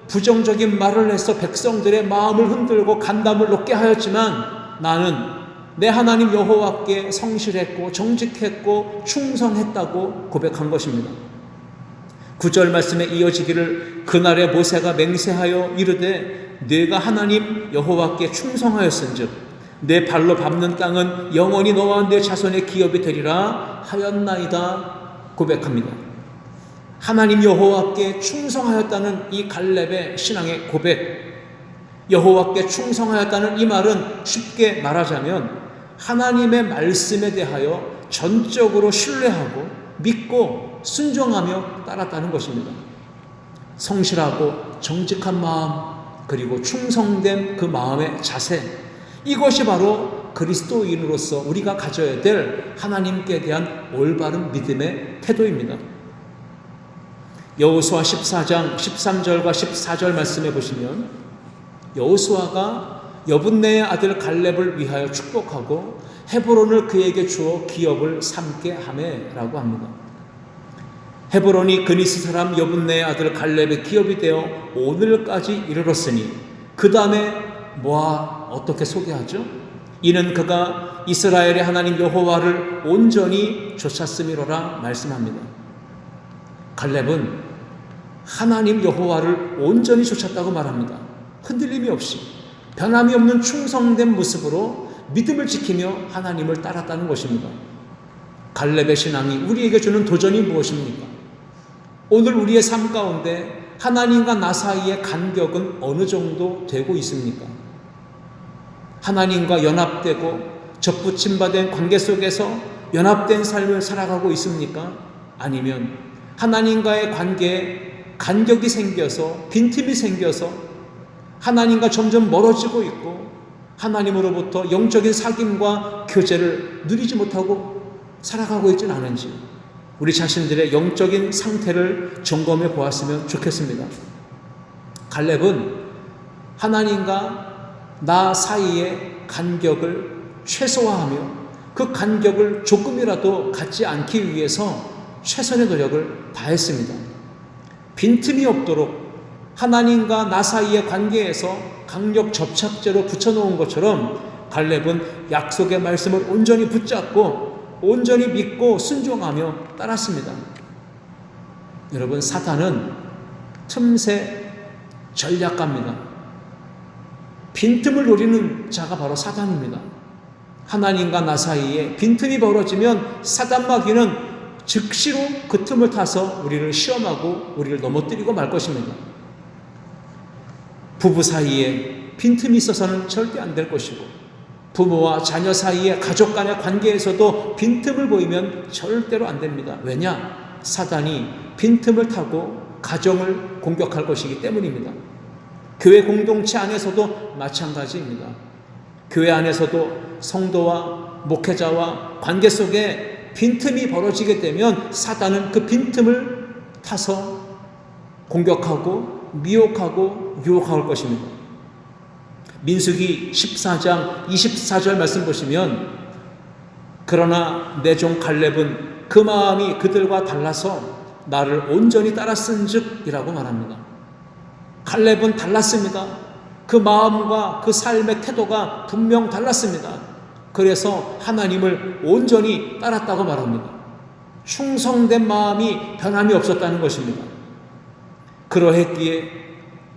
부정적인 말을 해서 백성들의 마음을 흔들고 간담을 높게 하였지만 나는 내 하나님 여호와께 성실했고 정직했고 충성했다고 고백한 것입니다. 9절 말씀에 이어지기를 그날에 모세가 맹세하여 이르되 네가 하나님 여호와께 충성하였은즉 내 발로 밟는 땅은 영원히 너와 내 자손의 기업이 되리라 하였나이다 고백합니다. 하나님 여호와께 충성하였다는 이 갈렙의 신앙의 고백, 여호와께 충성하였다는 이 말은 쉽게 말하자면 하나님의 말씀에 대하여 전적으로 신뢰하고 믿고 순종하며 따랐다는 것입니다. 성실하고 정직한 마음, 그리고 충성된 그 마음의 자세, 이것이 바로 그리스도인으로서 우리가 가져야 될 하나님께 대한 올바른 믿음의 태도입니다. 여호수아 14장 13절과 14절 말씀해 보시면 여호수아가 여분네의 아들 갈렙을 위하여 축복하고 헤브론을 그에게 주어 기업을 삼게 하매라고 합니다. 헤브론이 그니스 사람 여분네의 아들 갈렙의 기업이 되어 오늘까지 이르렀으니 그 다음에 어떻게 소개하죠? 이는 그가 이스라엘의 하나님 여호와를 온전히 좇았음이로라 말씀합니다. 갈렙은 하나님 여호와를 온전히 좇았다고 말합니다. 흔들림이 없이 변함이 없는 충성된 모습으로 믿음을 지키며 하나님을 따랐다는 것입니다. 갈렙의 신앙이 우리에게 주는 도전이 무엇입니까? 오늘 우리의 삶 가운데 하나님과 나 사이의 간격은 어느 정도 되고 있습니까? 하나님과 연합되고 접붙임받은 관계 속에서 연합된 삶을 살아가고 있습니까? 아니면 하나님과의 관계에 간격이 생겨서, 빈틈이 생겨서 하나님과 점점 멀어지고 있고 하나님으로부터 영적인 사귐과 교제를 누리지 못하고 살아가고 있지는 않은지 우리 자신들의 영적인 상태를 점검해 보았으면 좋겠습니다. 갈렙은 하나님과 나 사이의 간격을 최소화하며 그 간격을 조금이라도 갖지 않기 위해서 최선의 노력을 다했습니다. 빈틈이 없도록 하나님과 나 사이의 관계에서 강력 접착제로 붙여놓은 것처럼 갈렙은 약속의 말씀을 온전히 붙잡고 온전히 믿고 순종하며 따랐습니다. 여러분, 사탄은 틈새 전략가입니다. 빈틈을 노리는 자가 바로 사탄입니다. 하나님과 나 사이에 빈틈이 벌어지면 사단 마귀는 즉시로 그 틈을 타서 우리를 시험하고 우리를 넘어뜨리고 말 것입니다. 부부 사이에 빈틈이 있어서는 절대 안 될 것이고 부모와 자녀 사이에 가족 간의 관계에서도 빈틈을 보이면 절대로 안 됩니다. 왜냐? 사단이 빈틈을 타고 가정을 공격할 것이기 때문입니다. 교회 공동체 안에서도 마찬가지입니다. 교회 안에서도 성도와 목회자와 관계 속에 빈틈이 벌어지게 되면 사단은 그 빈틈을 타서 공격하고 미혹하고 유혹할 것입니다. 민수기 14장 24절 말씀 보시면 그러나 내 종 갈렙은 그 마음이 그들과 달라서 나를 온전히 따랐은즉 이라고 말합니다. 갈렙은 달랐습니다. 그 마음과 그 삶의 태도가 분명 달랐습니다. 그래서 하나님을 온전히 따랐다고 말합니다. 충성된 마음이 변함이 없었다는 것입니다. 그러했기에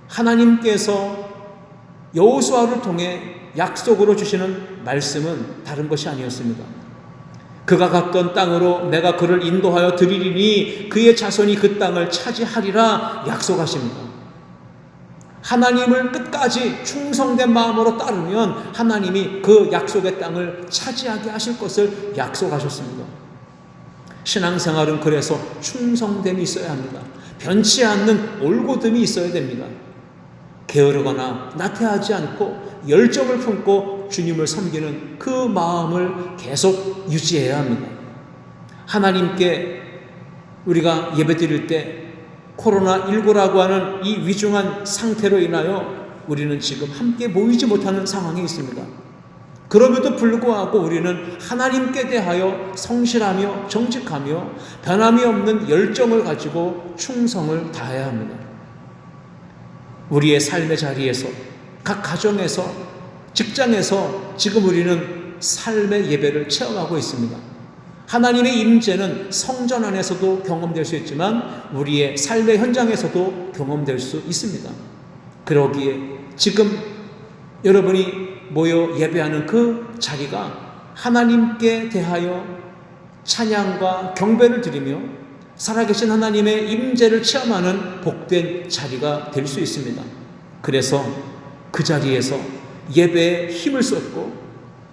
하나님께서 여호수아를 통해 약속으로 주시는 말씀은 다른 것이 아니었습니다. 그가 갔던 땅으로 내가 그를 인도하여 드리리니 그의 자손이 그 땅을 차지하리라 약속하십니다. 하나님을 끝까지 충성된 마음으로 따르면 하나님이 그 약속의 땅을 차지하게 하실 것을 약속하셨습니다. 신앙생활은 그래서 충성됨이 있어야 합니다. 변치 않는 올곧음이 있어야 됩니다. 게으르거나 나태하지 않고 열정을 품고 주님을 섬기는 그 마음을 계속 유지해야 합니다. 하나님께 우리가 예배드릴 때 코로나19라고 하는 이 위중한 상태로 인하여 우리는 지금 함께 모이지 못하는 상황에 있습니다. 그럼에도 불구하고 우리는 하나님께 대하여 성실하며 정직하며 변함이 없는 열정을 가지고 충성을 다해야 합니다. 우리의 삶의 자리에서, 각 가정에서, 직장에서 지금 우리는 삶의 예배를 체험하고 있습니다. 하나님의 임재는 성전 안에서도 경험될 수 있지만 우리의 삶의 현장에서도 경험될 수 있습니다. 그러기에 지금 여러분이 모여 예배하는 그 자리가 하나님께 대하여 찬양과 경배를 드리며 살아계신 하나님의 임재를 체험하는 복된 자리가 될 수 있습니다. 그래서 그 자리에서 예배에 힘을 쏟고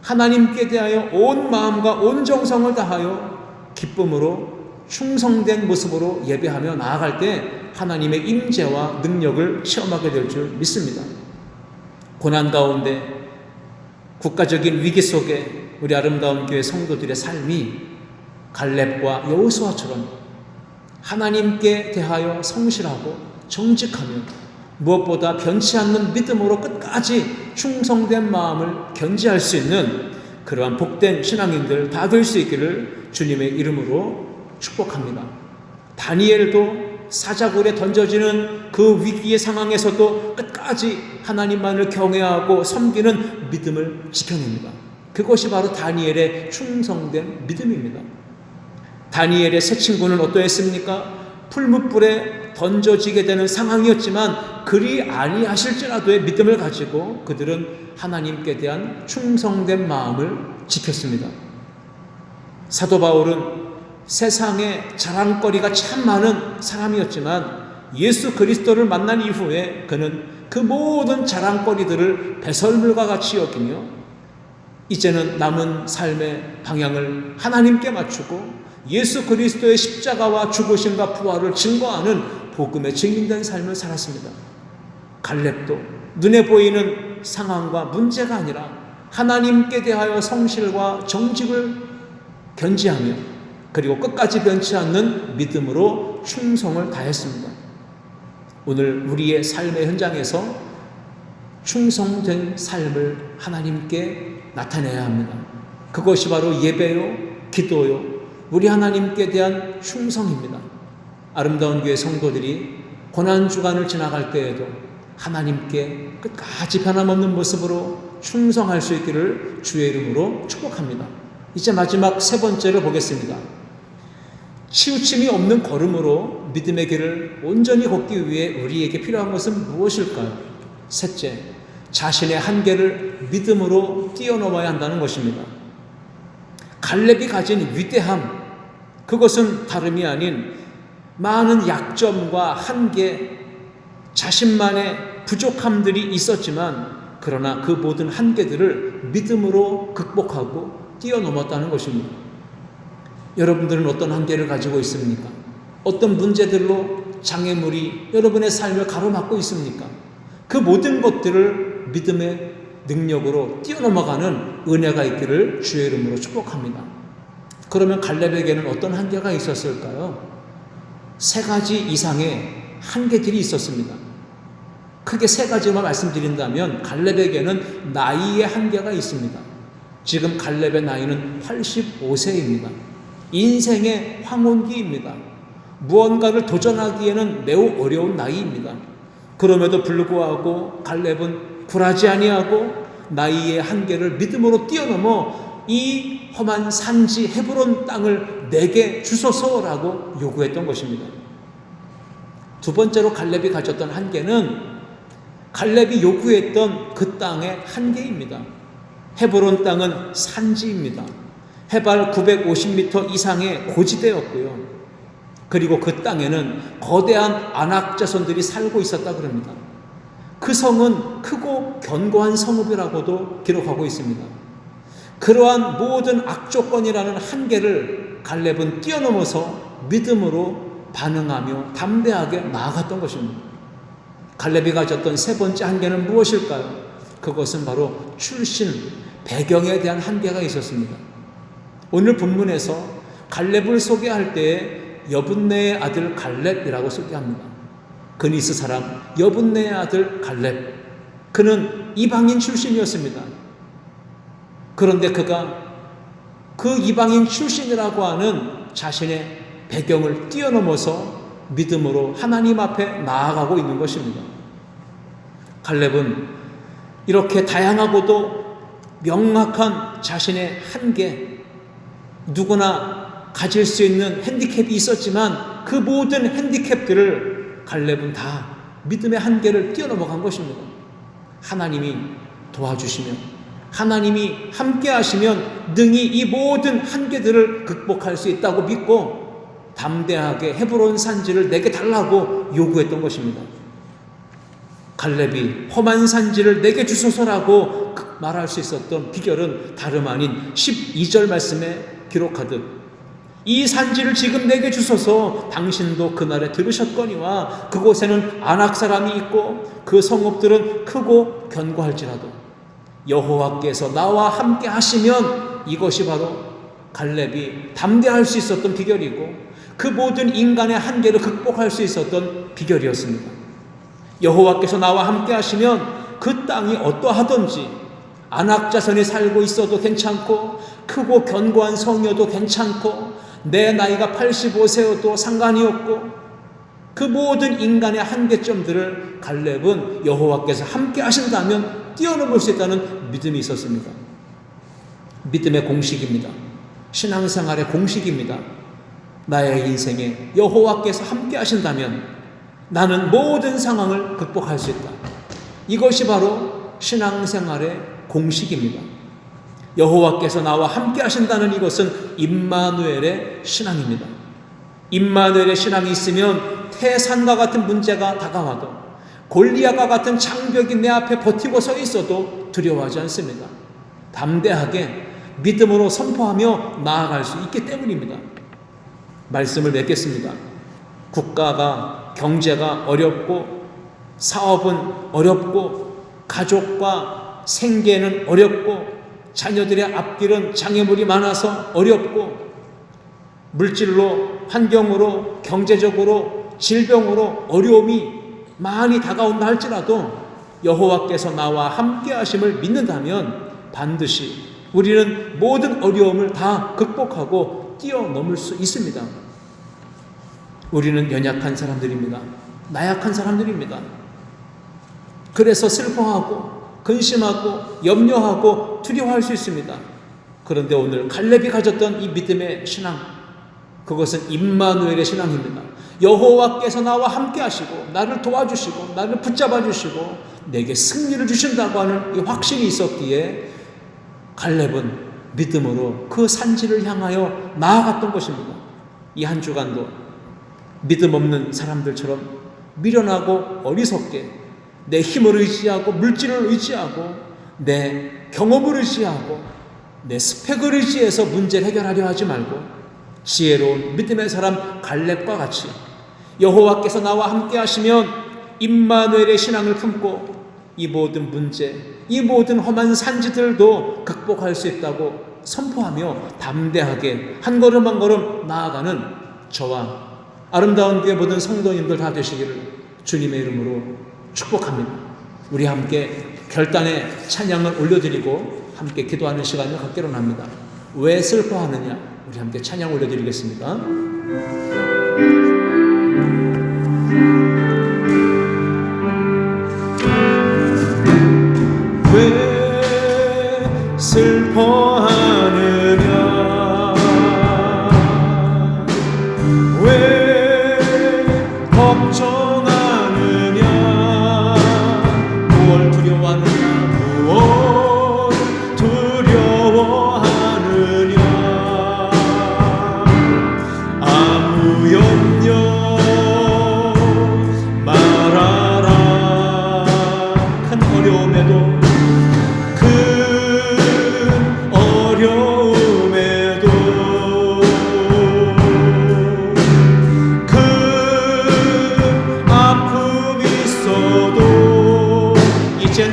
하나님께 대하여 온 마음과 온 정성을 다하여 기쁨으로 충성된 모습으로 예배하며 나아갈 때 하나님의 임재와 능력을 체험하게 될 줄 믿습니다. 고난 가운데 국가적인 위기 속에 우리 아름다운 교회 성도들의 삶이 갈렙과 여호수아처럼 하나님께 대하여 성실하고 정직하며 무엇보다 변치 않는 믿음으로 끝까지 충성된 마음을 견지할 수 있는 그러한 복된 신앙인들 다 될 수 있기를 주님의 이름으로 축복합니다. 다니엘도 사자굴에 던져지는 그 위기의 상황에서도 끝까지 하나님만을 경외하고 섬기는 믿음을 지켜냅니다. 그것이 바로 다니엘의 충성된 믿음입니다. 다니엘의 세 친구는 어떠했습니까? 풀무불에 던져지게 되는 상황이었지만 그리 아니하실지라도의 믿음을 가지고 그들은 하나님께 대한 충성된 마음을 지켰습니다. 사도 바울은 세상에 자랑거리가 참 많은 사람이었지만 예수 그리스도를 만난 이후에 그는 그 모든 자랑거리들을 배설물과 같이 여기며 이제는 남은 삶의 방향을 하나님께 맞추고 예수 그리스도의 십자가와 죽으심과 부활을 증거하는 복음의 증인된 삶을 살았습니다. 갈렙도 눈에 보이는 상황과 문제가 아니라 하나님께 대하여 성실과 정직을 견지하며 그리고 끝까지 변치 않는 믿음으로 충성을 다했습니다. 오늘 우리의 삶의 현장에서 충성된 삶을 하나님께 나타내야 합니다. 그것이 바로 예배요, 기도요, 우리 하나님께 대한 충성입니다. 아름다운 교회 성도들이 고난주간을 지나갈 때에도 하나님께 끝까지 변함없는 모습으로 충성할 수 있기를 주의 이름으로 축복합니다. 이제 마지막 세 번째를 보겠습니다. 치우침이 없는 걸음으로 믿음의 길을 온전히 걷기 위해 우리에게 필요한 것은 무엇일까요? 셋째, 자신의 한계를 믿음으로 뛰어넘어야 한다는 것입니다. 갈렙이 가진 위대함, 그것은 다름이 아닌 많은 약점과 한계, 자신만의 부족함들이 있었지만 그러나 그 모든 한계들을 믿음으로 극복하고 뛰어넘었다는 것입니다. 여러분들은 어떤 한계를 가지고 있습니까? 어떤 문제들로 장애물이 여러분의 삶을 가로막고 있습니까? 그 모든 것들을 믿음의 능력으로 뛰어넘어가는 은혜가 있기를 주의 이름으로 축복합니다. 그러면 갈렙에게는 어떤 한계가 있었을까요? 세 가지 이상의 한계들이 있었습니다. 크게 세 가지만 말씀드린다면 갈렙에게는 나이의 한계가 있습니다. 지금 갈렙의 나이는 85세입니다. 인생의 황혼기입니다. 무언가를 도전하기에는 매우 어려운 나이입니다. 그럼에도 불구하고 갈렙은 굴하지 아니하고 나이의 한계를 믿음으로 뛰어넘어 이 험한 산지 헤브론 땅을 내게 주소서라고 요구했던 것입니다. 두 번째로 갈렙이 가졌던 한계는 갈렙이 요구했던 그 땅의 한계입니다. 헤브론 땅은 산지입니다. 해발 950m 이상의 고지대였고요. 그리고 그 땅에는 거대한 아낙 자손들이 살고 있었다 그럽니다. 그 성은 크고 견고한 성읍이라고도 기록하고 있습니다. 그러한 모든 악조건이라는 한계를 갈렙은 뛰어넘어서 믿음으로 반응하며 담대하게 나아갔던 것입니다. 갈렙이 가졌던 세 번째 한계는 무엇일까요? 그것은 바로 출신, 배경에 대한 한계가 있었습니다. 오늘 본문에서 갈렙을 소개할 때 여분네의 아들 갈렙이라고 소개합니다. 그니스 사람 여분네의 아들 갈렙. 그는 이방인 출신이었습니다. 그런데 그가 그 이방인 출신이라고 하는 자신의 배경을 뛰어넘어서 믿음으로 하나님 앞에 나아가고 있는 것입니다. 갈렙은 이렇게 다양하고도 명확한 자신의 한계, 누구나 가질 수 있는 핸디캡이 있었지만 그 모든 핸디캡들을 갈렙은 다 믿음의 한계를 뛰어넘어간 것입니다. 하나님이 도와주시면, 하나님이 함께 하시면 능히 이 모든 한계들을 극복할 수 있다고 믿고 담대하게 헤브론 산지를 내게 달라고 요구했던 것입니다. 갈렙이 험한 산지를 내게 주소서라고 말할 수 있었던 비결은 다름 아닌 12절 말씀에 기록하듯 이 산지를 지금 내게 주소서. 당신도 그날에 들으셨거니와 그곳에는 아낙 사람이 있고 그 성읍들은 크고 견고할지라도 여호와께서 나와 함께 하시면, 이것이 바로 갈렙이 담대할 수 있었던 비결이고 그 모든 인간의 한계를 극복할 수 있었던 비결이었습니다. 여호와께서 나와 함께 하시면 그 땅이 어떠하든지 아낙 자손이 살고 있어도 괜찮고 크고 견고한 성이어도 괜찮고 내 나이가 85세여도 상관이 없고 그 모든 인간의 한계점들을 갈렙은 여호와께서 함께 하신다면 뛰어넘을 수 있다는 믿음이 있었습니다. 믿음의 공식입니다. 신앙생활의 공식입니다. 나의 인생에 여호와께서 함께 하신다면 나는 모든 상황을 극복할 수 있다. 이것이 바로 신앙생활의 공식입니다. 여호와께서 나와 함께 하신다는 이것은 임마누엘의 신앙입니다. 임마누엘의 신앙이 있으면 태산과 같은 문제가 다가와도, 골리앗과 같은 장벽이 내 앞에 버티고 서 있어도 두려워하지 않습니다. 담대하게 믿음으로 선포하며 나아갈 수 있기 때문입니다. 말씀을 맺겠습니다. 국가가, 경제가 어렵고, 사업은 어렵고, 가족과 생계는 어렵고, 자녀들의 앞길은 장애물이 많아서 어렵고, 물질로, 환경으로, 경제적으로, 질병으로 어려움이 많이 다가온다 할지라도 여호와께서 나와 함께 하심을 믿는다면 반드시 우리는 모든 어려움을 다 극복하고 뛰어넘을 수 있습니다. 우리는 연약한 사람들입니다. 나약한 사람들입니다. 그래서 슬퍼하고 근심하고 염려하고 두려워할 수 있습니다. 그런데 오늘 갈렙이 가졌던 이 믿음의 신앙, 그것은 임마누엘의 신앙입니다. 여호와께서 나와 함께 하시고 나를 도와주시고 나를 붙잡아 주시고 내게 승리를 주신다고 하는 이 확신이 있었기에 갈렙은 믿음으로 그 산지를 향하여 나아갔던 것입니다. 이 한 주간도 믿음 없는 사람들처럼 미련하고 어리석게 내 힘을 의지하고 물질을 의지하고 내 경험을 의지하고 내 스펙을 의지해서 문제를 해결하려 하지 말고 지혜로운 믿음의 사람 갈렙과 같이 여호와께서 나와 함께 하시면 임마누엘의 신앙을 품고 이 모든 문제, 이 모든 험한 산지들도 극복할 수 있다고 선포하며 담대하게 한 걸음 한 걸음 나아가는 저와 아름다운 교회 모든 성도님들 다 되시기를 주님의 이름으로 축복합니다. 우리 함께 결단의 찬양을 올려드리고 함께 기도하는 시간을 갖기로 합니다. 왜 슬퍼하느냐? 우리 함께 찬양 올려드리겠습니다. 왜 슬퍼하느냐? 왜 걱정하느냐? 무엇 두려워하느냐? 무엇 두려워하느냐? 아무 염려 말아라. 큰 어려움에도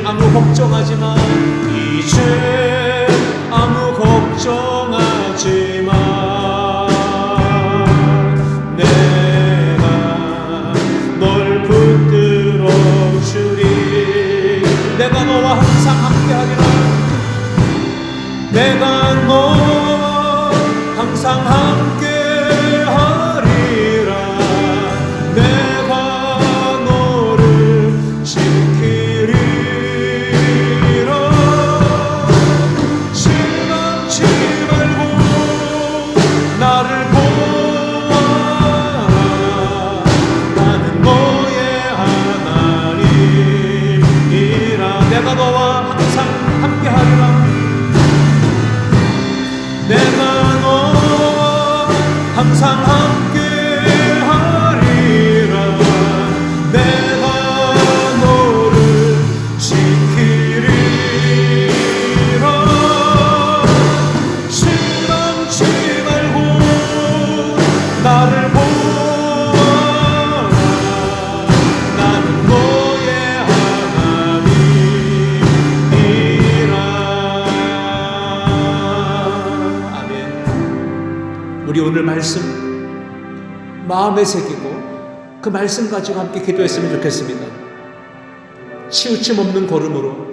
아무 걱정하지 마. 이제 아무 걱정하지 마. 내가 널 붙들어 주리. 내가 너와 항상 함께하리라. 내가 너와 항상 함께하리라. 내가 너를 지키리. 내가 너와 항상 함께하리라. 내가 너와 항상 함께하리라. 내가 너를 지키리라. 실망치 말고 나를 보아라. 나는 너의 우리 오늘 말씀 마음에 새기고 그 말씀 가지고 함께 기도했으면 좋겠습니다. 치우침 없는 걸음으로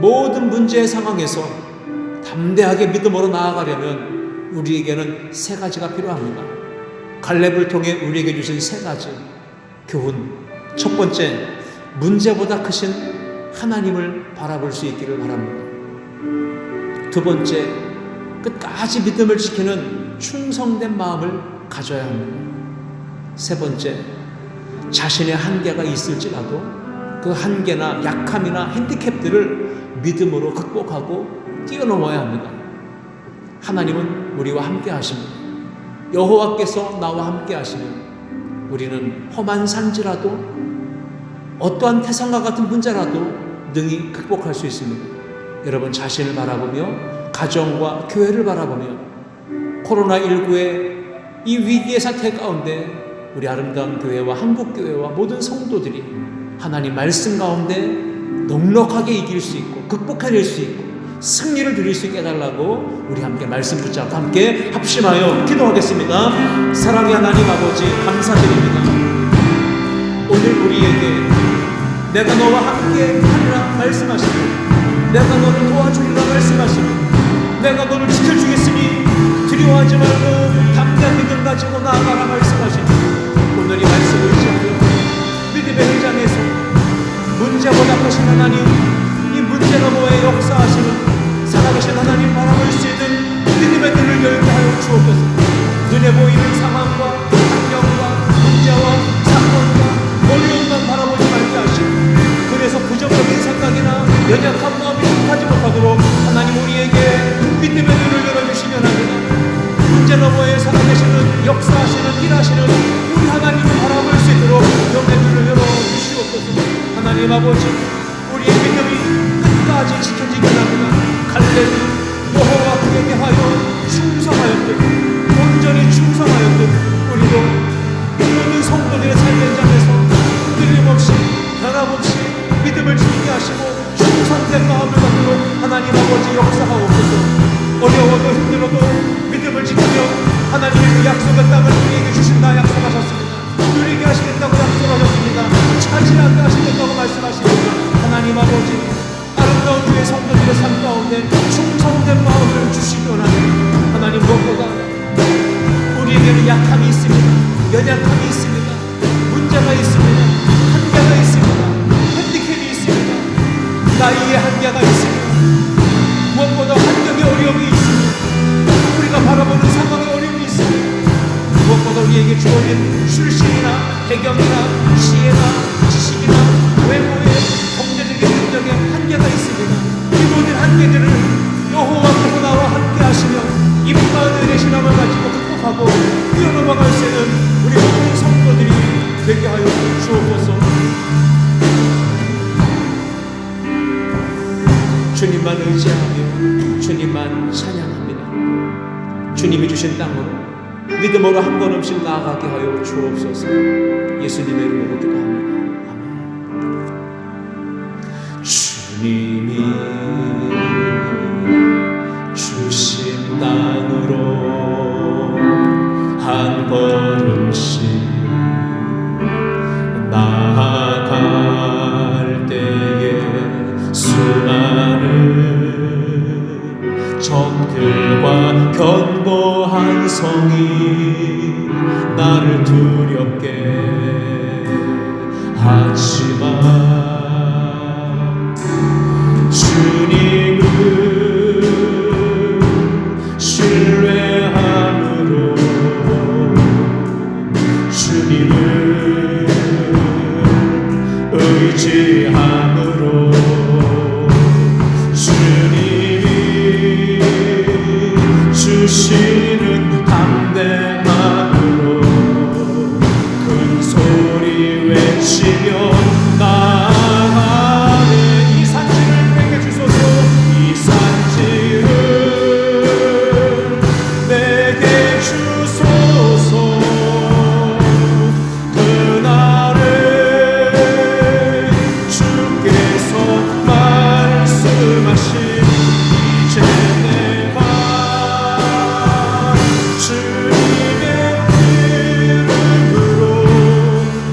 모든 문제의 상황에서 담대하게 믿음으로 나아가려면 우리에게는 세 가지가 필요합니다. 갈렙을 통해 우리에게 주신 세 가지 교훈. 첫 번째, 문제보다 크신 하나님을 바라볼 수 있기를 바랍니다. 두 번째, 끝까지 믿음을 지키는 충성된 마음을 가져야 합니다. 세 번째, 자신의 한계가 있을지라도 그 한계나 약함이나 핸디캡들을 믿음으로 극복하고 뛰어넘어야 합니다. 하나님은 우리와 함께 하십니다. 여호와께서 나와 함께 하시면 우리는 험한 산지라도 어떠한 태산과 같은 문제라도 능히 극복할 수 있습니다. 여러분 자신을 바라보며 가정과 교회를 바라보며 코로나19의 이 위기의 사태 가운데 우리 아름다운 교회와 한국교회와 모든 성도들이 하나님 말씀 가운데 넉넉하게 이길 수 있고 극복해낼 수 있고 승리를 드릴 수 있게 해달라고 우리 함께 말씀 붙잡고 함께 합심하여 기도하겠습니다. 사랑의 하나님 아버지 감사드립니다. 오늘 우리에게 내가 너와 함께 하리라 말씀하시고 내가 너를 도와주리라 말씀하시고 내가 너를 지켜주겠으니 두려워하지 말고 담대한 믿음 가지고 나아가라 말씀하시니 오늘 이 말씀을 의지하여 믿음의 현장에서 문제 보답하신 하나님 이 문제 너머에 역사하시는 살아계신 하나님 바라볼 수 있는 믿음의 눈을 열게 하여 주옵소서. 눈에 보이는 상황과 환경과 문제와 사건과 어려움만 바라보지 말게 하시고 그래서 부정적인 생각이나 연약한 마음이 하지 못하도록 하나님 우리에게 믿음의 눈을 열어주시면 합니다. 문제 너머에 살아계시는 역사하시는 일하시는 우리 하나님을 바라볼 수 있도록 영의 눈을 열어주시옵소서. 하나님 아버지 우리의 믿음이 끝까지 지켜지게 합니다. 갈렙이 여호와께 하여 충성하였듯 온전히 충성하였듯 우리도 모든 성도들의 삶의 현장에서 끊임없이 변함없이 믿음을 지키게 하시고 충성된 마음을 갖도록 하나님 아버지 역사하옵소서. 어려워도 힘들어도 믿음을 지키며 하나님의 그 약속의 땅을 우리에게 주신다 약속하셨습니다. 누리게 하시겠다고 약속하셨습니다. 차지하게 하시겠다고 말씀하십니다. 하나님 아버지 아름다운 주의 성도들의 삶 가운데 충성된 마음을 주시기 원합니다. 하나님 무엇보다 우리에게는 약함이 있습니다. 연약함이 있습니다. 문제가 있습니다. 한계가 있습니다. 핸디캡이 있습니다. 나이의 한계가 있습니다. 무엇보다 환경의 어려움이 있습니다. 우리가 바라보는 상황의 어려움이 있습니다. 무엇보다 우리에게 주어진 출신이나 배경이나 지혜나 지식이나 외모의 경제적인 능력에 한계가 있습니다. 이 모든 한계들을 여호와께서 나와 함께 하시며 임마누엘의 되시남을 가지고 극복하고 뛰어넘어갈 수 있는 우리 모든 성도들이 되게 하여 주옵소서. 주님만 의지하며 주님만 찬양합니다. 주님이 주신 땅으로 믿음으로 한 걸음씩 나아가게 하여 주옵소서. 예수님의 이름으로 기도합니다. 아멘. 주님이 주신 땅으로 한 걸음씩 나아갈 때에 수많은 적들과 견고한 성이 나를 두렵게 하지만 주님을 신뢰함으로 주님을 의지함으로 주님이 주시는 담대함으로 큰 소리 외치며 나아가는 이 산지를 내게 주소서. 이 산지를 내게 주소서. 그날에 주께서 말씀하신 이제 내가 주님의 이름으로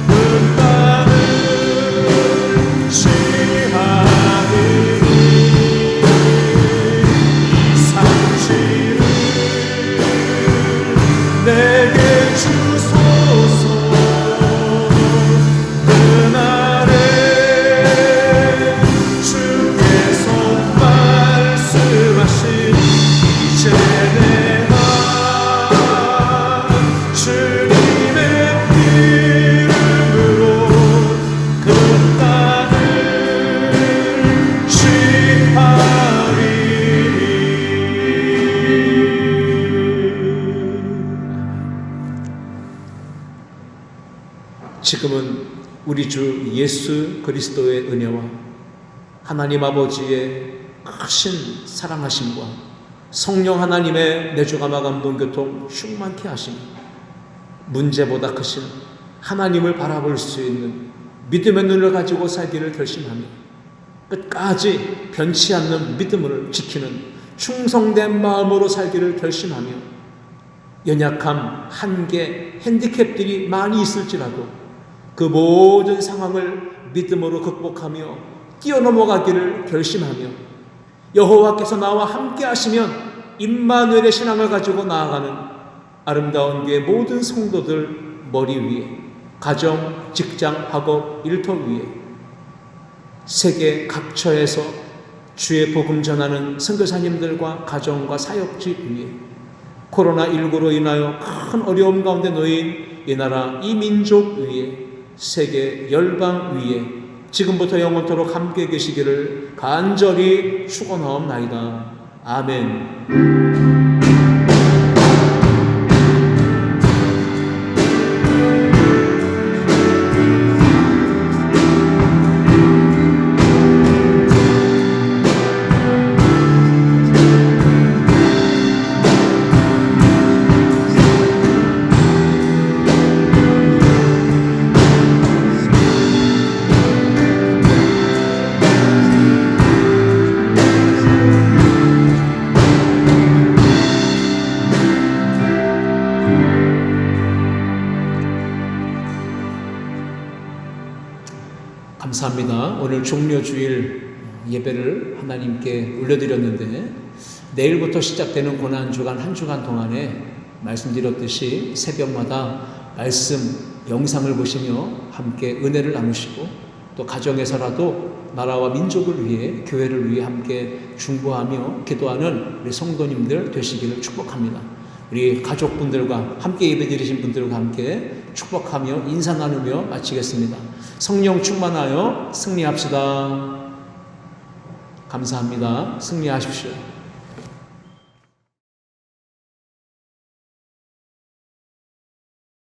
그 땅을 취하리니 이 산지를 내게 주소서. 그날에 주께서 말씀하신 이제 내가 주님의 이름으로 그 땅을 취하리니. 지금은 우리 주 예수 그리스도의 은혜와 하나님 아버지의 크신 사랑하심과 성령 하나님의 내주가 마감동 교통 충만케 하심, 문제보다 크신 하나님을 바라볼 수 있는 믿음의 눈을 가지고 살기를 결심하며 끝까지 변치 않는 믿음을 지키는 충성된 마음으로 살기를 결심하며 연약함, 한계, 핸디캡들이 많이 있을지라도 그 모든 상황을 믿음으로 극복하며 뛰어넘어가기를 결심하며 여호와께서 나와 함께 하시면 임마누엘의 신앙을 가지고 나아가는 아름다운 교회 모든 성도들 머리 위에, 가정, 직장, 학업, 일터 위에, 세계 각처에서 주의 복음 전하는 선교사님들과 가정과 사역지 위에, 코로나19로 인하여 큰 어려움 가운데 놓인 이 나라, 이 민족 위에, 세계 열방 위에 지금부터 영원토록 함께 계시기를 간절히 축원하옵나이다. 아멘. 감사합니다. 오늘 종료주일 예배를 하나님께 올려드렸는데 내일부터 시작되는 고난주간 한 주간 동안에 말씀드렸듯이 새벽마다 말씀 영상을 보시며 함께 은혜를 나누시고 또 가정에서라도 나라와 민족을 위해 교회를 위해 함께 중보하며 기도하는 우리 성도님들 되시기를 축복합니다. 우리 가족분들과 함께 예배드리신 분들과 함께 축복하며 인사 나누며 마치겠습니다. 성령 충만하여 승리합시다. 감사합니다. 승리하십시오.